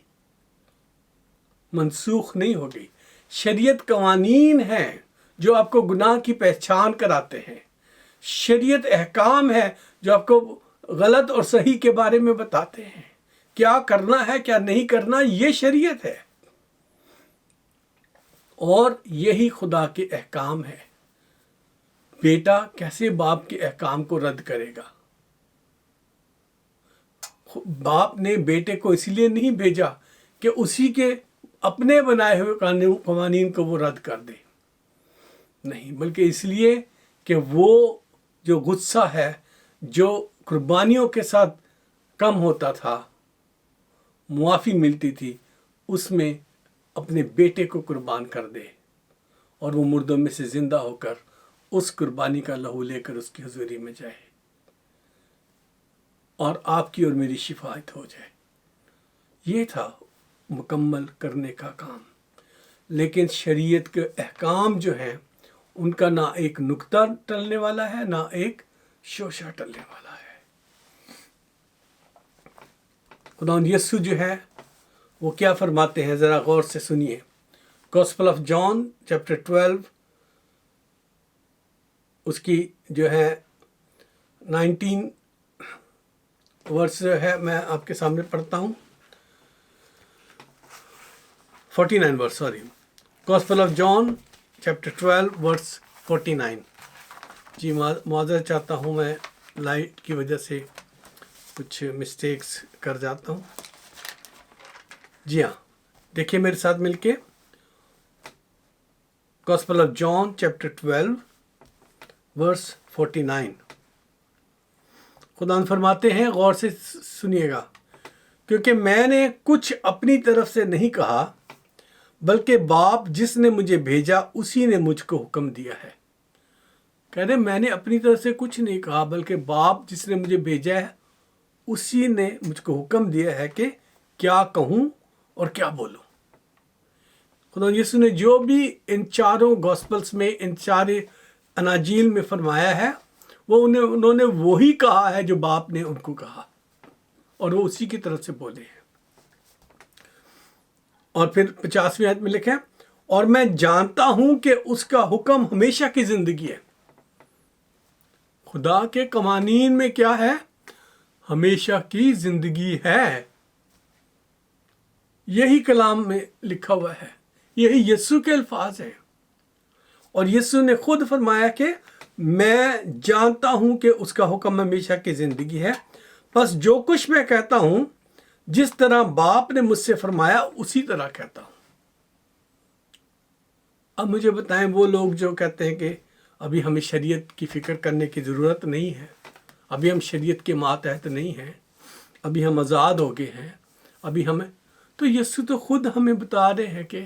मनसूख नहीं हो गई। शरीयत कवानीन हैं जो आपको गुनाह की पहचान कराते हैं। शरीयत अहकाम है जो आपको गलत और सही के बारे में बताते हैं, क्या करना है क्या नहीं करना, ये शरीयत है। और यही खुदा के अहकाम है। बेटा कैसे बाप के अहकाम को रद्द करेगा? बाप ने बेटे को इसलिए नहीं भेजा कि उसी के अपने बनाए हुए कानून को वो रद्द कर दे, नहीं, बल्कि इसलिए कि वो जो गुस्सा है, जो कुर्बानियों के साथ कम होता था, मुआफ़ी मिलती थी, उसमें अपने बेटे को कुर्बान कर दे और वो मुर्दों में से ज़िंदा होकर उस कुर्बानी का लहू लेकर उसकी हुजूरी में जाए और आपकी और मेरी शिफायत हो जाए। ये था مکمل کرنے کا کام. لیکن شریعت کے احکام جو ہیں ان کا نہ ایک نقطہ ٹلنے والا ہے نہ ایک شوشہ ٹلنے والا ہے. خداوند یسوع جو ہے وہ کیا فرماتے ہیں، ذرا غور سے سنیے. گاسپل آف جان چیپٹر 12 اس کی جو ہے 19 ورس ہے، میں آپ کے سامنے پڑھتا ہوں. 49 verse, sorry. Gospel of John chapter 12 verse 49. جی معذرت چاہتا ہوں، میں لائٹ کی وجہ سے کچھ مسٹیکس کر جاتا ہوں. جی ہاں، دیکھیے میرے ساتھ مل کے. Gospel of John chapter 12 verse 49. خدا فرماتے ہیں، غور سے سنیے گا، کیونکہ میں نے کچھ اپنی طرف سے نہیں کہا بلکہ باپ جس نے مجھے بھیجا اسی نے مجھ کو حکم دیا ہے. کہہ رہے میں نے اپنی طرف سے کچھ نہیں کہا بلکہ باپ جس نے مجھے بھیجا ہے اسی نے مجھ کو حکم دیا ہے کہ کیا کہوں اور کیا بولوں. خدا یسوع نے جو بھی ان چاروں گاسپلس میں، ان چارے اناجیل میں فرمایا ہے، وہ انہوں نے وہی کہا ہے جو باپ نے ان کو کہا، اور وہ اسی کی طرف سے بولے ہیں. اور پھر 50ویں آیت میں لکھا ہے، اور میں جانتا ہوں کہ اس کا حکم ہمیشہ کی زندگی ہے. خدا کے قوانین میں کیا ہے؟ ہمیشہ کی زندگی ہے. یہی کلام میں لکھا ہوا ہے، یہی یسوع کے الفاظ ہیں. اور یسوع نے خود فرمایا کہ میں جانتا ہوں کہ اس کا حکم ہمیشہ کی زندگی ہے، بس جو کچھ میں کہتا ہوں جس طرح باپ نے مجھ سے فرمایا اسی طرح کہتا ہوں. اب مجھے بتائیں، وہ لوگ جو کہتے ہیں کہ ابھی ہمیں شریعت کی فکر کرنے کی ضرورت نہیں ہے، ابھی ہم شریعت کے ماتحت نہیں ہیں، ابھی ہم آزاد ہو گئے ہیں، ابھی ہمیں، تو یسوع تو خود ہمیں بتا رہے ہیں کہ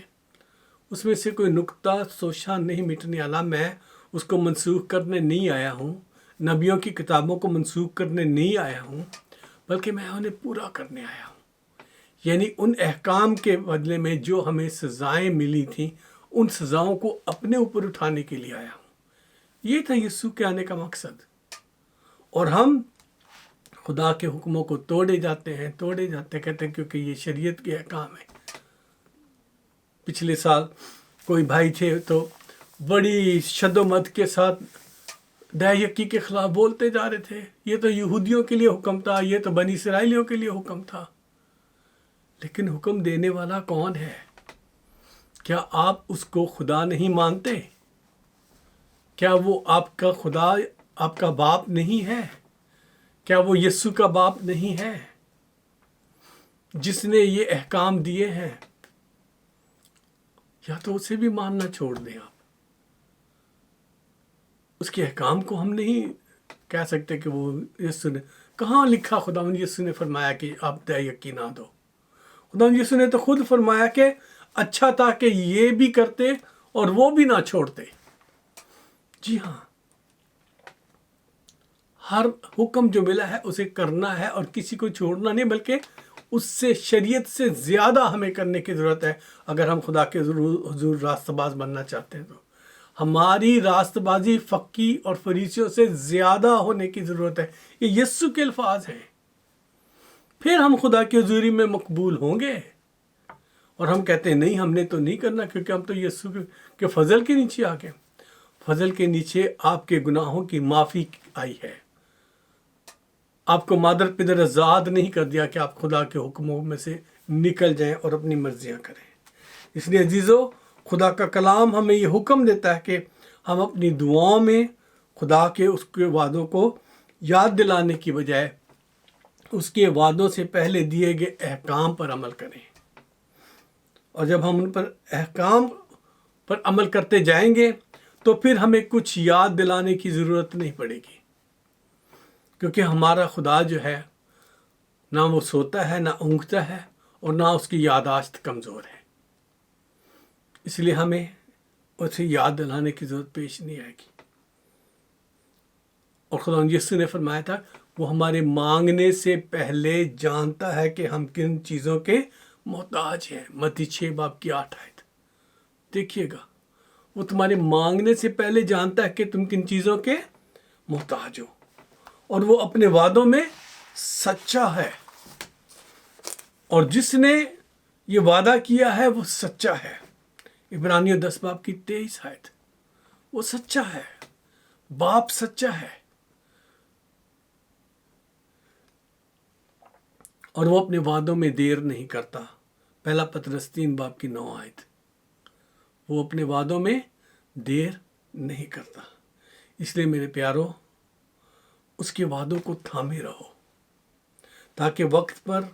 اس میں سے کوئی نقطہ سوچا نہیں مٹنے والا. میں اس کو منسوخ کرنے نہیں آیا ہوں، نبیوں کی کتابوں کو منسوخ کرنے نہیں آیا ہوں، بلکہ میں انہیں پورا کرنے آیا ہوں. یعنی ان احکام کے بدلے میں جو ہمیں سزائیں ملی تھیں ان سزاؤں کو اپنے اوپر اٹھانے کے لیے آیا ہوں. یہ تھا یسوع کے آنے کا مقصد. اور ہم خدا کے حکموں کو توڑے جاتے ہیں، کہتے ہیں کیونکہ یہ شریعت کے احکام ہیں. پچھلے سال کوئی بھائی تھے تو بڑی شد و مد کے ساتھ دہ یکی کے خلاف بولتے جا رہے تھے، یہ تو یہودیوں کے لیے حکم تھا، یہ تو بنی اسرائیلیوں کے لیے حکم تھا. لیکن حکم دینے والا کون ہے؟ کیا آپ اس کو خدا نہیں مانتے؟ کیا وہ آپ کا خدا، آپ کا باپ نہیں ہے؟ کیا وہ یسوع کا باپ نہیں ہے جس نے یہ احکام دیے ہیں؟ یا تو اسے بھی ماننا چھوڑ دیں. آپ اس کے احکام کو ہم نہیں کہہ سکتے کہ وہ یسوع نے کہاں لکھا. خداوند یسوع نے فرمایا کہ آپ دہ یقین نہ دو. خداوند یسوع نے تو خود فرمایا کہ اچھا تھا کہ یہ بھی کرتے اور وہ بھی نہ چھوڑتے. جی ہاں، ہر حکم جو ملا ہے اسے کرنا ہے اور کسی کو چھوڑنا نہیں، بلکہ اس سے شریعت سے زیادہ ہمیں کرنے کی ضرورت ہے. اگر ہم خدا کے حضور راست باز بننا چاہتے ہیں تو ہماری راست بازی فقی اور فریسیوں سے زیادہ ہونے کی ضرورت ہے. یہ یسوع کے الفاظ ہیں. پھر ہم خدا کی حضوری میں مقبول ہوں گے. اور ہم کہتے ہیں نہیں، ہم نے تو نہیں کرنا کیونکہ ہم تو یسوع کے فضل کے نیچے آ گئے. فضل کے نیچے آپ کے گناہوں کی معافی آئی ہے. آپ کو مادر پدر آزاد نہیں کر دیا کہ آپ خدا کے حکموں میں سے نکل جائیں اور اپنی مرضیاں کریں. اس لیے عزیزو، خدا کا کلام ہمیں یہ حکم دیتا ہے کہ ہم اپنی دعاؤں میں خدا کے اس کے وعدوں کو یاد دلانے کی بجائے اس کے وعدوں سے پہلے دیے گئے احکام پر عمل کریں. اور جب ہم ان پر احکام پر عمل کرتے جائیں گے تو پھر ہمیں کچھ یاد دلانے کی ضرورت نہیں پڑے گی، کیونکہ ہمارا خدا جو ہے نہ وہ سوتا ہے، نہ اونگتا ہے، اور نہ اس کی یادداشت کمزور ہے. اس لیے ہمیں اسے یاد دلانے کی ضرورت پیش نہیں آئے گی. اور خدا یسوع نے فرمایا تھا وہ ہمارے مانگنے سے پہلے جانتا ہے کہ ہم کن چیزوں کے मोहताज हैं। मत्ती 6:8। देखिएगा, वो तुम्हारे मांगने से पहले जानता है कि तुम किन चीज़ों के मोहताज हो, और वो अपने वादों में सच्चा है, और जिसने ये वादा किया है वो सच्चा है। इब्रानियों 10:23। वो सच्चा है, बाप सच्चा है, और वो अपने वादों में देर नहीं करता। पहला पतरस 3:9। वो अपने वादों में देर नहीं करता। इसलिए मेरे प्यारो, उसके वादों को थामे रहो, ताकि वक्त पर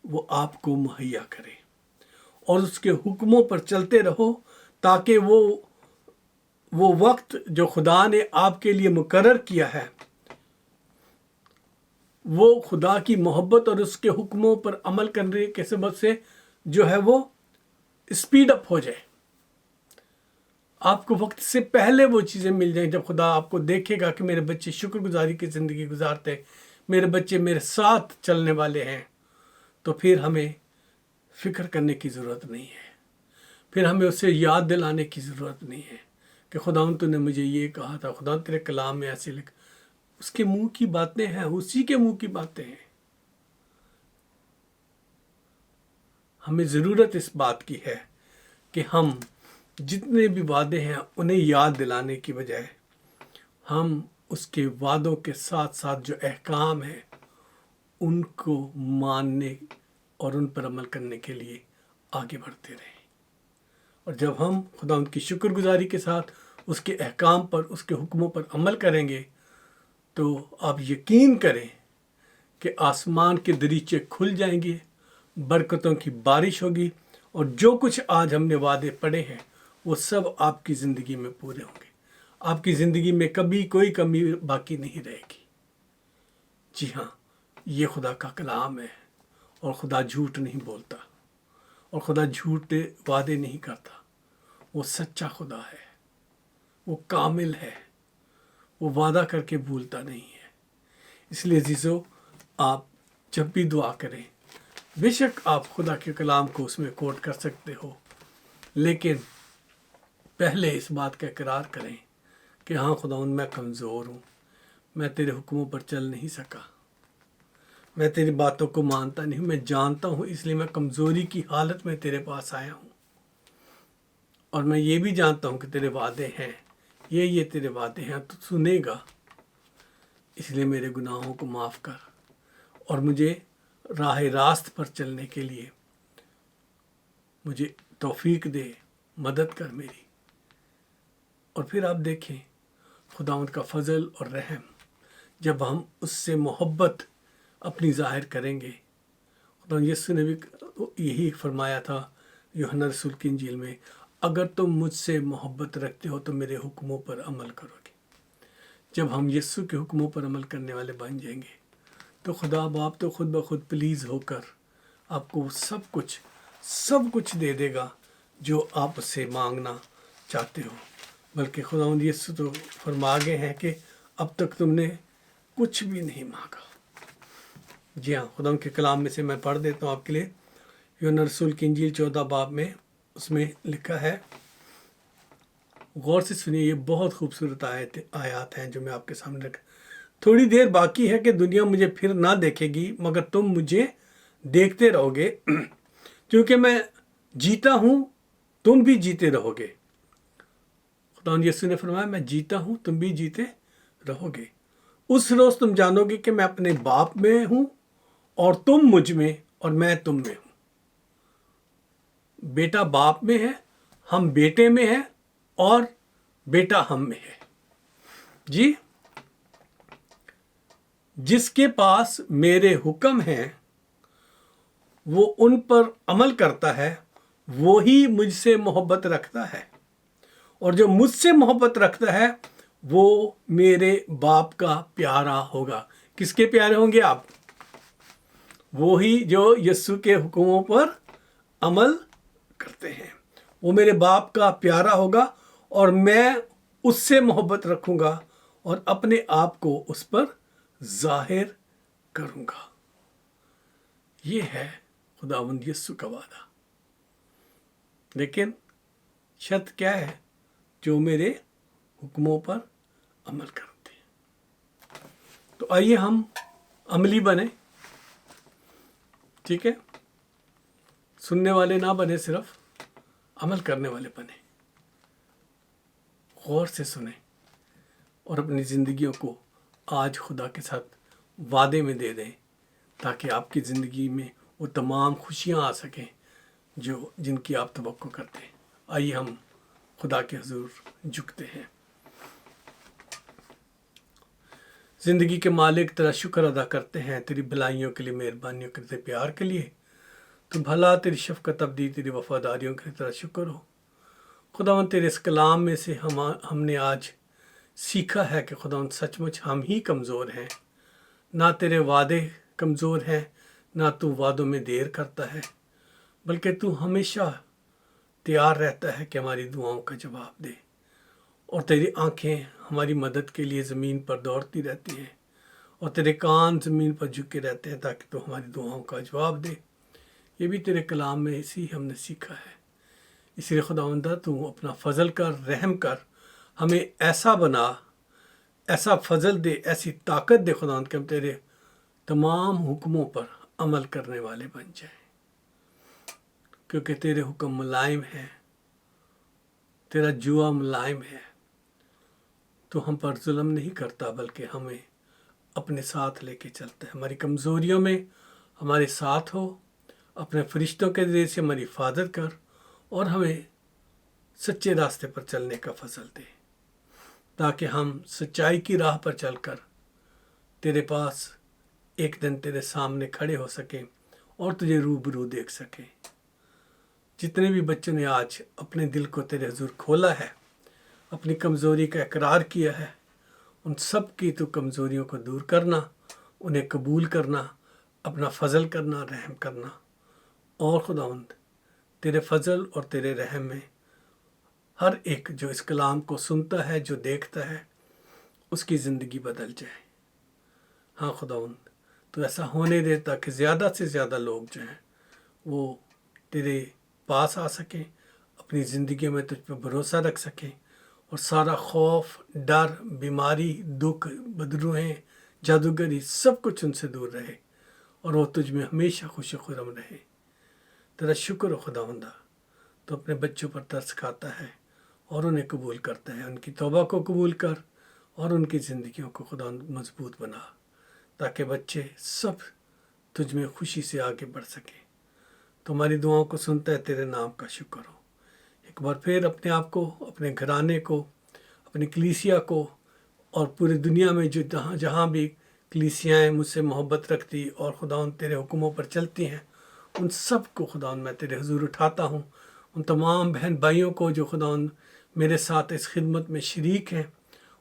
वो आपको मुहैया करे, और उसके हुक्मों पर चलते रहो, ताकि वो वक्त जो खुदा ने आपके लिए मुकर्रर किया है, वो खुदा की मोहब्बत और उसके हुक्मों पर अमल करने के सबब से जो है वो स्पीड अप हो जाए। आपको वक्त से पहले वो चीज़ें मिल जाएं। जब खुदा आपको देखेगा कि मेरे बच्चे शुक्रगुजारी की ज़िंदगी गुजारते, मेरे बच्चे मेरे साथ चलने वाले हैं, तो फिर हमें फ़िक्र करने की ज़रूरत नहीं है। फिर हमें उससे याद दिलाने की ज़रूरत नहीं है कि खुदा तूने मुझे ये कहा था, खुदा तेरे कलाम में ऐसे लिख। उसके मुंह की बातें हैं, उसी के मुंह की बातें हैं। हमें ज़रूरत इस बात की है कि हम जितने भी वादे हैं उन्हें याद दिलाने की बजाय हम उसके वादों के साथ साथ जो अहकाम है उनको मानने और उन पर अमल करने के लिए आगे बढ़ते रहें। और जब हम खुदा उनकी शुक्रगुजारी के साथ उसके अहकाम पर, उसके हुक्मों पर अमल करेंगे, तो आप यकीन करें कि आसमान के दरीचे खुल जाएंगे, बरकतों की बारिश होगी, और जो कुछ आज हमने वादे पढ़े हैं वो सब आपकी ज़िंदगी में पूरे होंगे। आपकी ज़िंदगी में कभी कोई कमी बाकी नहीं रहेगी। जी हाँ, ये खुदा का कलाम है, और खुदा झूठ नहीं बोलता, और खुदा झूठे वादे नहीं करता। वो सच्चा खुदा है, वो कामिल है, वो वादा करके भूलता नहीं है। इसलिए अजीज़ों, आप जब भी दुआ करें, बेशक आप खुदा के कलाम को उसमें कोट कर सकते हो, लेकिन पहले इस बात का इकरार करें कि हाँ खुदावंद, मैं कमज़ोर हूँ, मैं तेरे हुक्मों पर चल नहीं सका, मैं तेरी बातों को मानता नहीं हूँ, मैं जानता हूँ, इसलिए मैं कमज़ोरी की हालत में तेरे पास आया हूँ। और मैं ये भी जानता हूँ कि तेरे वादे हैं, ये तेरे वादे हैं, तो सुनेगा। इसलिए मेरे गुनाहों को माफ़ कर, और मुझे राह रास्त पर चलने के लिए मुझे तौफीक दे, मदद कर मेरी। और फिर आप देखें खुदावंद का फजल और रहम, जब हम उससे मोहब्बत अपनी ज़ाहिर करेंगे। खुदा यीशु ने भी यही फरमाया था यूहन्ना रसूल की इंजील में, अगर तुम मुझसे मोहब्बत रखते हो तो मेरे हुक्मों पर अमल करोगे। जब हम यीशु के हुक्मों पर अमल करने वाले बन जाएंगे, तो खुदा बाप तो खुद ब खुद प्लीज़ होकर आपको सब कुछ दे देगा जो आप उससे मांगना चाहते हो। बल्कि खुदावंद यीशु तो फरमा गए हैं कि अब तक तुमने कुछ भी नहीं मांगा। जी हाँ, खुदावंद के कलाम में से मैं पढ़ देता हूँ आपके लिए। यूहन्ना रसूल की इंजील 14 बाब में उसमें लिखा है, गौर से सुनिए, ये बहुत खूबसूरत आयत हैं जो मैं आपके सामने रख। थोड़ी देर बाकी है कि दुनिया मुझे फिर ना देखेगी, मगर तुम मुझे देखते रहोगे, क्योंकि मैं जीता हूँ, तुम भी जीते रहोगे। खुदा यीशु ने फरमाया, मैं जीता हूँ, तुम भी जीते रहोगे। उस रोज़ तुम जानोगे कि मैं अपने बाप में हूँ, और तुम मुझ में, और मैं तुम में हूँ। बेटा बाप में है, हम बेटे में हैं, और बेटा हम में है। जी, जिसके पास मेरे हुक्म हैं वो उन पर अमल करता है, वो ही मुझसे मोहब्बत रखता है, और जो मुझसे मोहब्बत रखता है वो मेरे बाप का प्यारा होगा। किसके प्यारे होंगे आप? वो ही जो यीशु के हुक्मों पर अमल करते हैं, वो मेरे बाप का प्यारा होगा, और मैं उससे मोहब्बत रखूंगा और अपने आप को उस पर जाहिर करूंगा। ये है خداوند یسوع کا وعدہ، لیکن شرط کیا ہے؟ جو میرے حکموں پر عمل کرتے ہیں۔ تو آئیے ہم عملی بنیں، ٹھیک ہے؟ سننے والے نہ بنے، صرف عمل کرنے والے بنے۔ غور سے سنیں اور اپنی زندگیوں کو آج خدا کے ساتھ وعدے میں دے دیں، تاکہ آپ کی زندگی میں وہ تمام خوشیاں آ سکیں جن کی آپ توقع کرتے ہیں۔ آئیے ہم خدا کے حضور جھکتے ہیں۔ زندگی کے مالک تیرا شکر ادا کرتے ہیں، تیری بھلائیوں کے لیے، مہربانیوں کے لیے، پیار کے لیے۔ تو بھلا، تیری شفقت ابدی، تیری وفاداریوں کے لیے تیرا شکر ہو۔ خداوند تیرے اس کلام میں سے ہم نے آج سیکھا ہے کہ خداوند سچ مچ ہم ہی کمزور ہیں، نہ تیرے وعدے کمزور ہیں، نہ تو وعدوں میں دیر کرتا ہے، بلکہ تو ہمیشہ تیار رہتا ہے کہ ہماری دعاؤں کا جواب دے، اور تیری آنکھیں ہماری مدد کے لیے زمین پر دوڑتی رہتی ہیں، اور تیرے کان زمین پر جھکے رہتے ہیں تاکہ تو ہماری دعاؤں کا جواب دے۔ یہ بھی تیرے کلام میں اسی ہم نے سیکھا ہے۔ اس لیے خداوندہ تو اپنا فضل کر، رحم کر، ہمیں ایسا بنا، ایسا فضل دے، ایسی طاقت دے خداوند کہ ہم تیرے تمام حکموں پر عمل کرنے والے بن جائیں، کیونکہ تیرے حکم ملائم ہیں، تیرا جوا ملائم ہے۔ تو ہم پر ظلم نہیں کرتا، بلکہ ہمیں اپنے ساتھ لے کے چلتا ہے۔ ہماری کمزوریوں میں ہمارے ساتھ ہو، اپنے فرشتوں کے ذریعے سے ہماری حفاظت کر، اور ہمیں سچے راستے پر چلنے کا فضل دے، تاکہ ہم سچائی کی راہ پر چل کر تیرے پاس ایک دن تیرے سامنے کھڑے ہو سکیں اور تجھے روبرو دیکھ سکیں۔ جتنے بھی بچوں نے آج اپنے دل کو تیرے حضور کھولا ہے، اپنی کمزوری کا اقرار کیا ہے، ان سب کی تو کمزوریوں کو دور کرنا، انہیں قبول کرنا، اپنا فضل کرنا، رحم کرنا، اور خداوند تیرے فضل اور تیرے رحم میں ہر ایک جو اس کلام کو سنتا ہے، جو دیکھتا ہے، اس کی زندگی بدل جائے۔ ہاں خداوند، تو ایسا ہونے دے تاکہ زیادہ سے زیادہ لوگ جو ہیں وہ تیرے پاس آ سکیں، اپنی زندگی میں تجھ پہ بھروسہ رکھ سکیں، اور سارا خوف، ڈر، بیماری، دکھ، بدروہیں، جادوگری، سب کچھ ان سے دور رہے، اور وہ تجھ میں ہمیشہ خوش و خرم رہے۔ تیرا شکر ہو خداوندہ، تو اپنے بچوں پر ترس کھاتا ہے اور انہیں قبول کرتا ہے۔ ان کی توبہ کو قبول کر اور ان کی زندگیوں کو خداوند مضبوط بنا، تاکہ بچے سب تجھ میں خوشی سے آگے بڑھ سکیں۔ تو ہماری دعاؤں کو سنتا ہے، تیرے نام کا شکر ہو۔ ایک بار پھر اپنے آپ کو، اپنے گھرانے کو، اپنی کلیسیا کو، اور پوری دنیا میں جو جہاں بھی کلیسیاں مجھ سے محبت رکھتی اور خداوند تیرے حکموں پر چلتی ہیں، ان سب کو خداوند میں تیرے حضور اٹھاتا ہوں۔ ان تمام بہن بھائیوں کو جو خداوند میرے ساتھ اس خدمت میں شریک ہیں،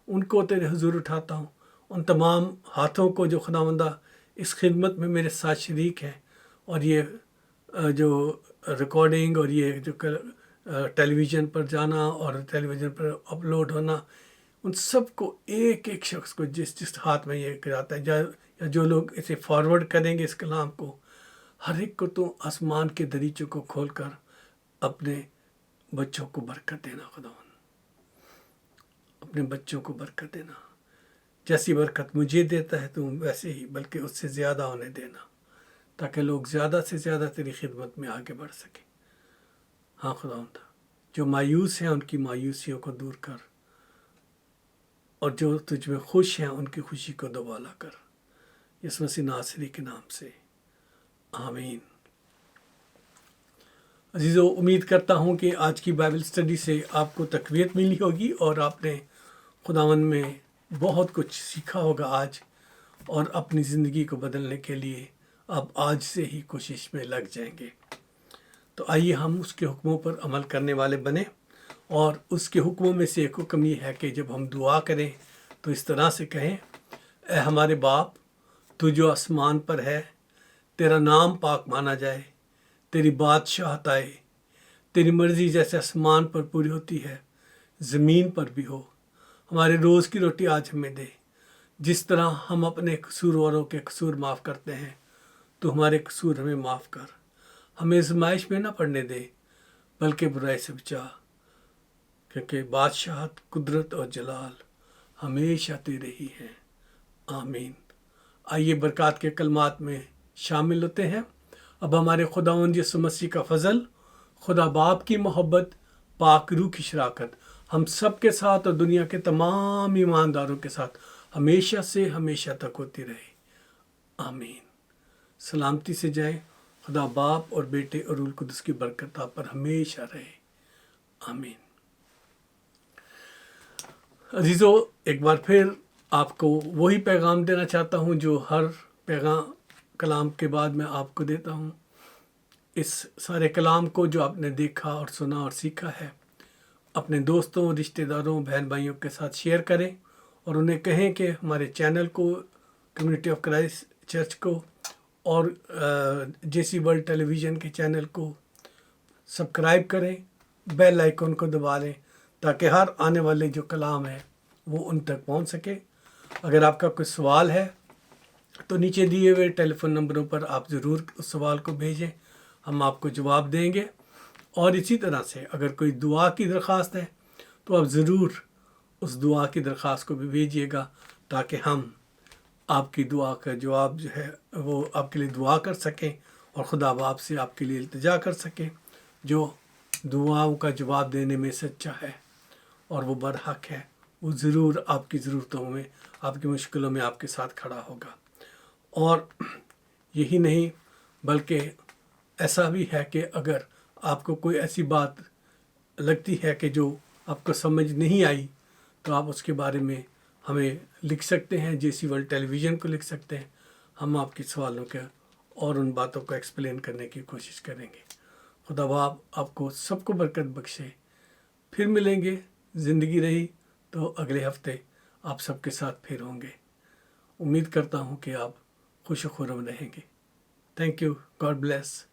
ان کو تیرے حضور اٹھاتا ہوں۔ ان تمام ہاتھوں کو جو خداوندہ اس خدمت میں میرے ساتھ شریک ہیں، اور یہ جو ریکارڈنگ اور یہ جو ٹیلی ویژن پر جانا اور ٹیلی ویژن پر اپلوڈ ہونا، ان سب کو، ایک ایک شخص کو جس ہاتھ میں یہ جاتا ہے، یا جو لوگ اسے فارورڈ کریں گے اس کلام کو، ہر ایک کو تو آسمان کے دریچوں کو کھول کر اپنے بچوں کو برکت دینا خداوند، اپنے بچوں کو برکت دینا۔ جیسی برکت مجھے دیتا ہے تو ویسے ہی، بلکہ اس سے زیادہ انہیں دینا، تاکہ لوگ زیادہ سے زیادہ تیری خدمت میں آگے بڑھ سکیں۔ ہاں خداوند، جو مایوس ہیں ان کی مایوسیوں کو دور کر، اور جو تجھ میں خوش ہیں ان کی خوشی کو دوبالا کر، یسوع مسیح ناصری کے نام سے، آمین۔ عزیزو، امید کرتا ہوں کہ آج کی بائبل اسٹڈی سے آپ کو تقویت ملی ہوگی، اور آپ نے خداوند میں بہت کچھ سیکھا ہوگا آج، اور اپنی زندگی کو بدلنے کے لیے آپ آج سے ہی کوشش میں لگ جائیں گے۔ تو آئیے ہم اس کے حکموں پر عمل کرنے والے بنیں، اور اس کے حکموں میں سے ایک حکم یہ ہے کہ جب ہم دعا کریں تو اس طرح سے کہیں: اے ہمارے باپ، تو جو آسمان پر ہے، تیرا نام پاک مانا جائے، تیری بادشاہت آئے، تیری مرضی جیسے آسمان پر پوری ہوتی ہے زمین پر بھی ہو۔ ہمارے روز کی روٹی آج ہمیں دے، جس طرح ہم اپنے قصورواروں کے قصور معاف کرتے ہیں، تو ہمارے قصور ہمیں معاف کر۔ हमें आजमाइश में ना पड़ने दे, बल्कि बुराई से बचा, क्योंकि बादशाहत, कुदरत और जलाल हमेशा तेरे ही हैं। आमीन। आइए बरकत के कलमात में शामिल होते हैं। अब हमारे खुदावंद यीशु मसीह का फजल, खुदा बाप की मोहब्बत, पाक रूह की शराकत हम सब के साथ और दुनिया के तमाम ईमानदारों के साथ हमेशा से हमेशा तक होती रहे। आमीन। सलामती से जाए। खुदा बाप और बेटे और रूह कुदस की बरकत आप पर हमेशा रहे। आमीन। अजीज़ों, एक बार फिर आपको वही पैगाम देना चाहता हूँ जो हर पैगाम कलाम के बाद मैं आपको देता हूँ। इस सारे कलाम को जो आपने देखा और सुना और सीखा है, अपने दोस्तों, रिश्तेदारों, बहन भाइयों के साथ शेयर करें और उन्हें कहें कि हमारे चैनल को, कम्युनिटी ऑफ क्राइस्ट चर्च को और जेसी वर्ल्ड टेलीविज़न के चैनल को सब्सक्राइब करें, बेल आइकन को दबा लें ताकि हर आने वाले जो कलाम है वो उन तक पहुंच सके। अगर आपका कोई सवाल है तो नीचे दिए हुए टेलीफोन नंबरों पर आप ज़रूर उस सवाल को भेजें, हम आपको जवाब देंगे। और इसी तरह से अगर कोई दुआ की दरख्वास्त है तो आप ज़रूर उस दुआ की दरख्वास्त को भी भेजिएगा ताकि हम आपकी दुआ का जवाब जो है वो आपके लिए दुआ कर सकें और खुदा बाप से आपके लिए इल्तिजा कर सकें, जो दुआओं का जवाब देने में सच्चा है और वो बरहक है। वो ज़रूर आपकी ज़रूरतों में, आपकी मुश्किलों में आपके साथ खड़ा होगा। और यही नहीं बल्कि ऐसा भी है कि अगर आपको कोई ऐसी बात लगती है कि जो आपको समझ नहीं आई तो आप उसके बारे में हमें लिख सकते हैं, जेसी वर्ल्ड टेलीविज़न को लिख सकते हैं। हम आपके सवालों के और उन बातों को एक्सप्लेन करने की कोशिश करेंगे। खुदा बाप आपको सबको बरकत बख्शे। फिर मिलेंगे, ज़िंदगी रही तो अगले हफ्ते आप सबके साथ फिर होंगे। उम्मीद करता हूँ कि आप खुश खुर्रम रहेंगे। Thank you. God bless.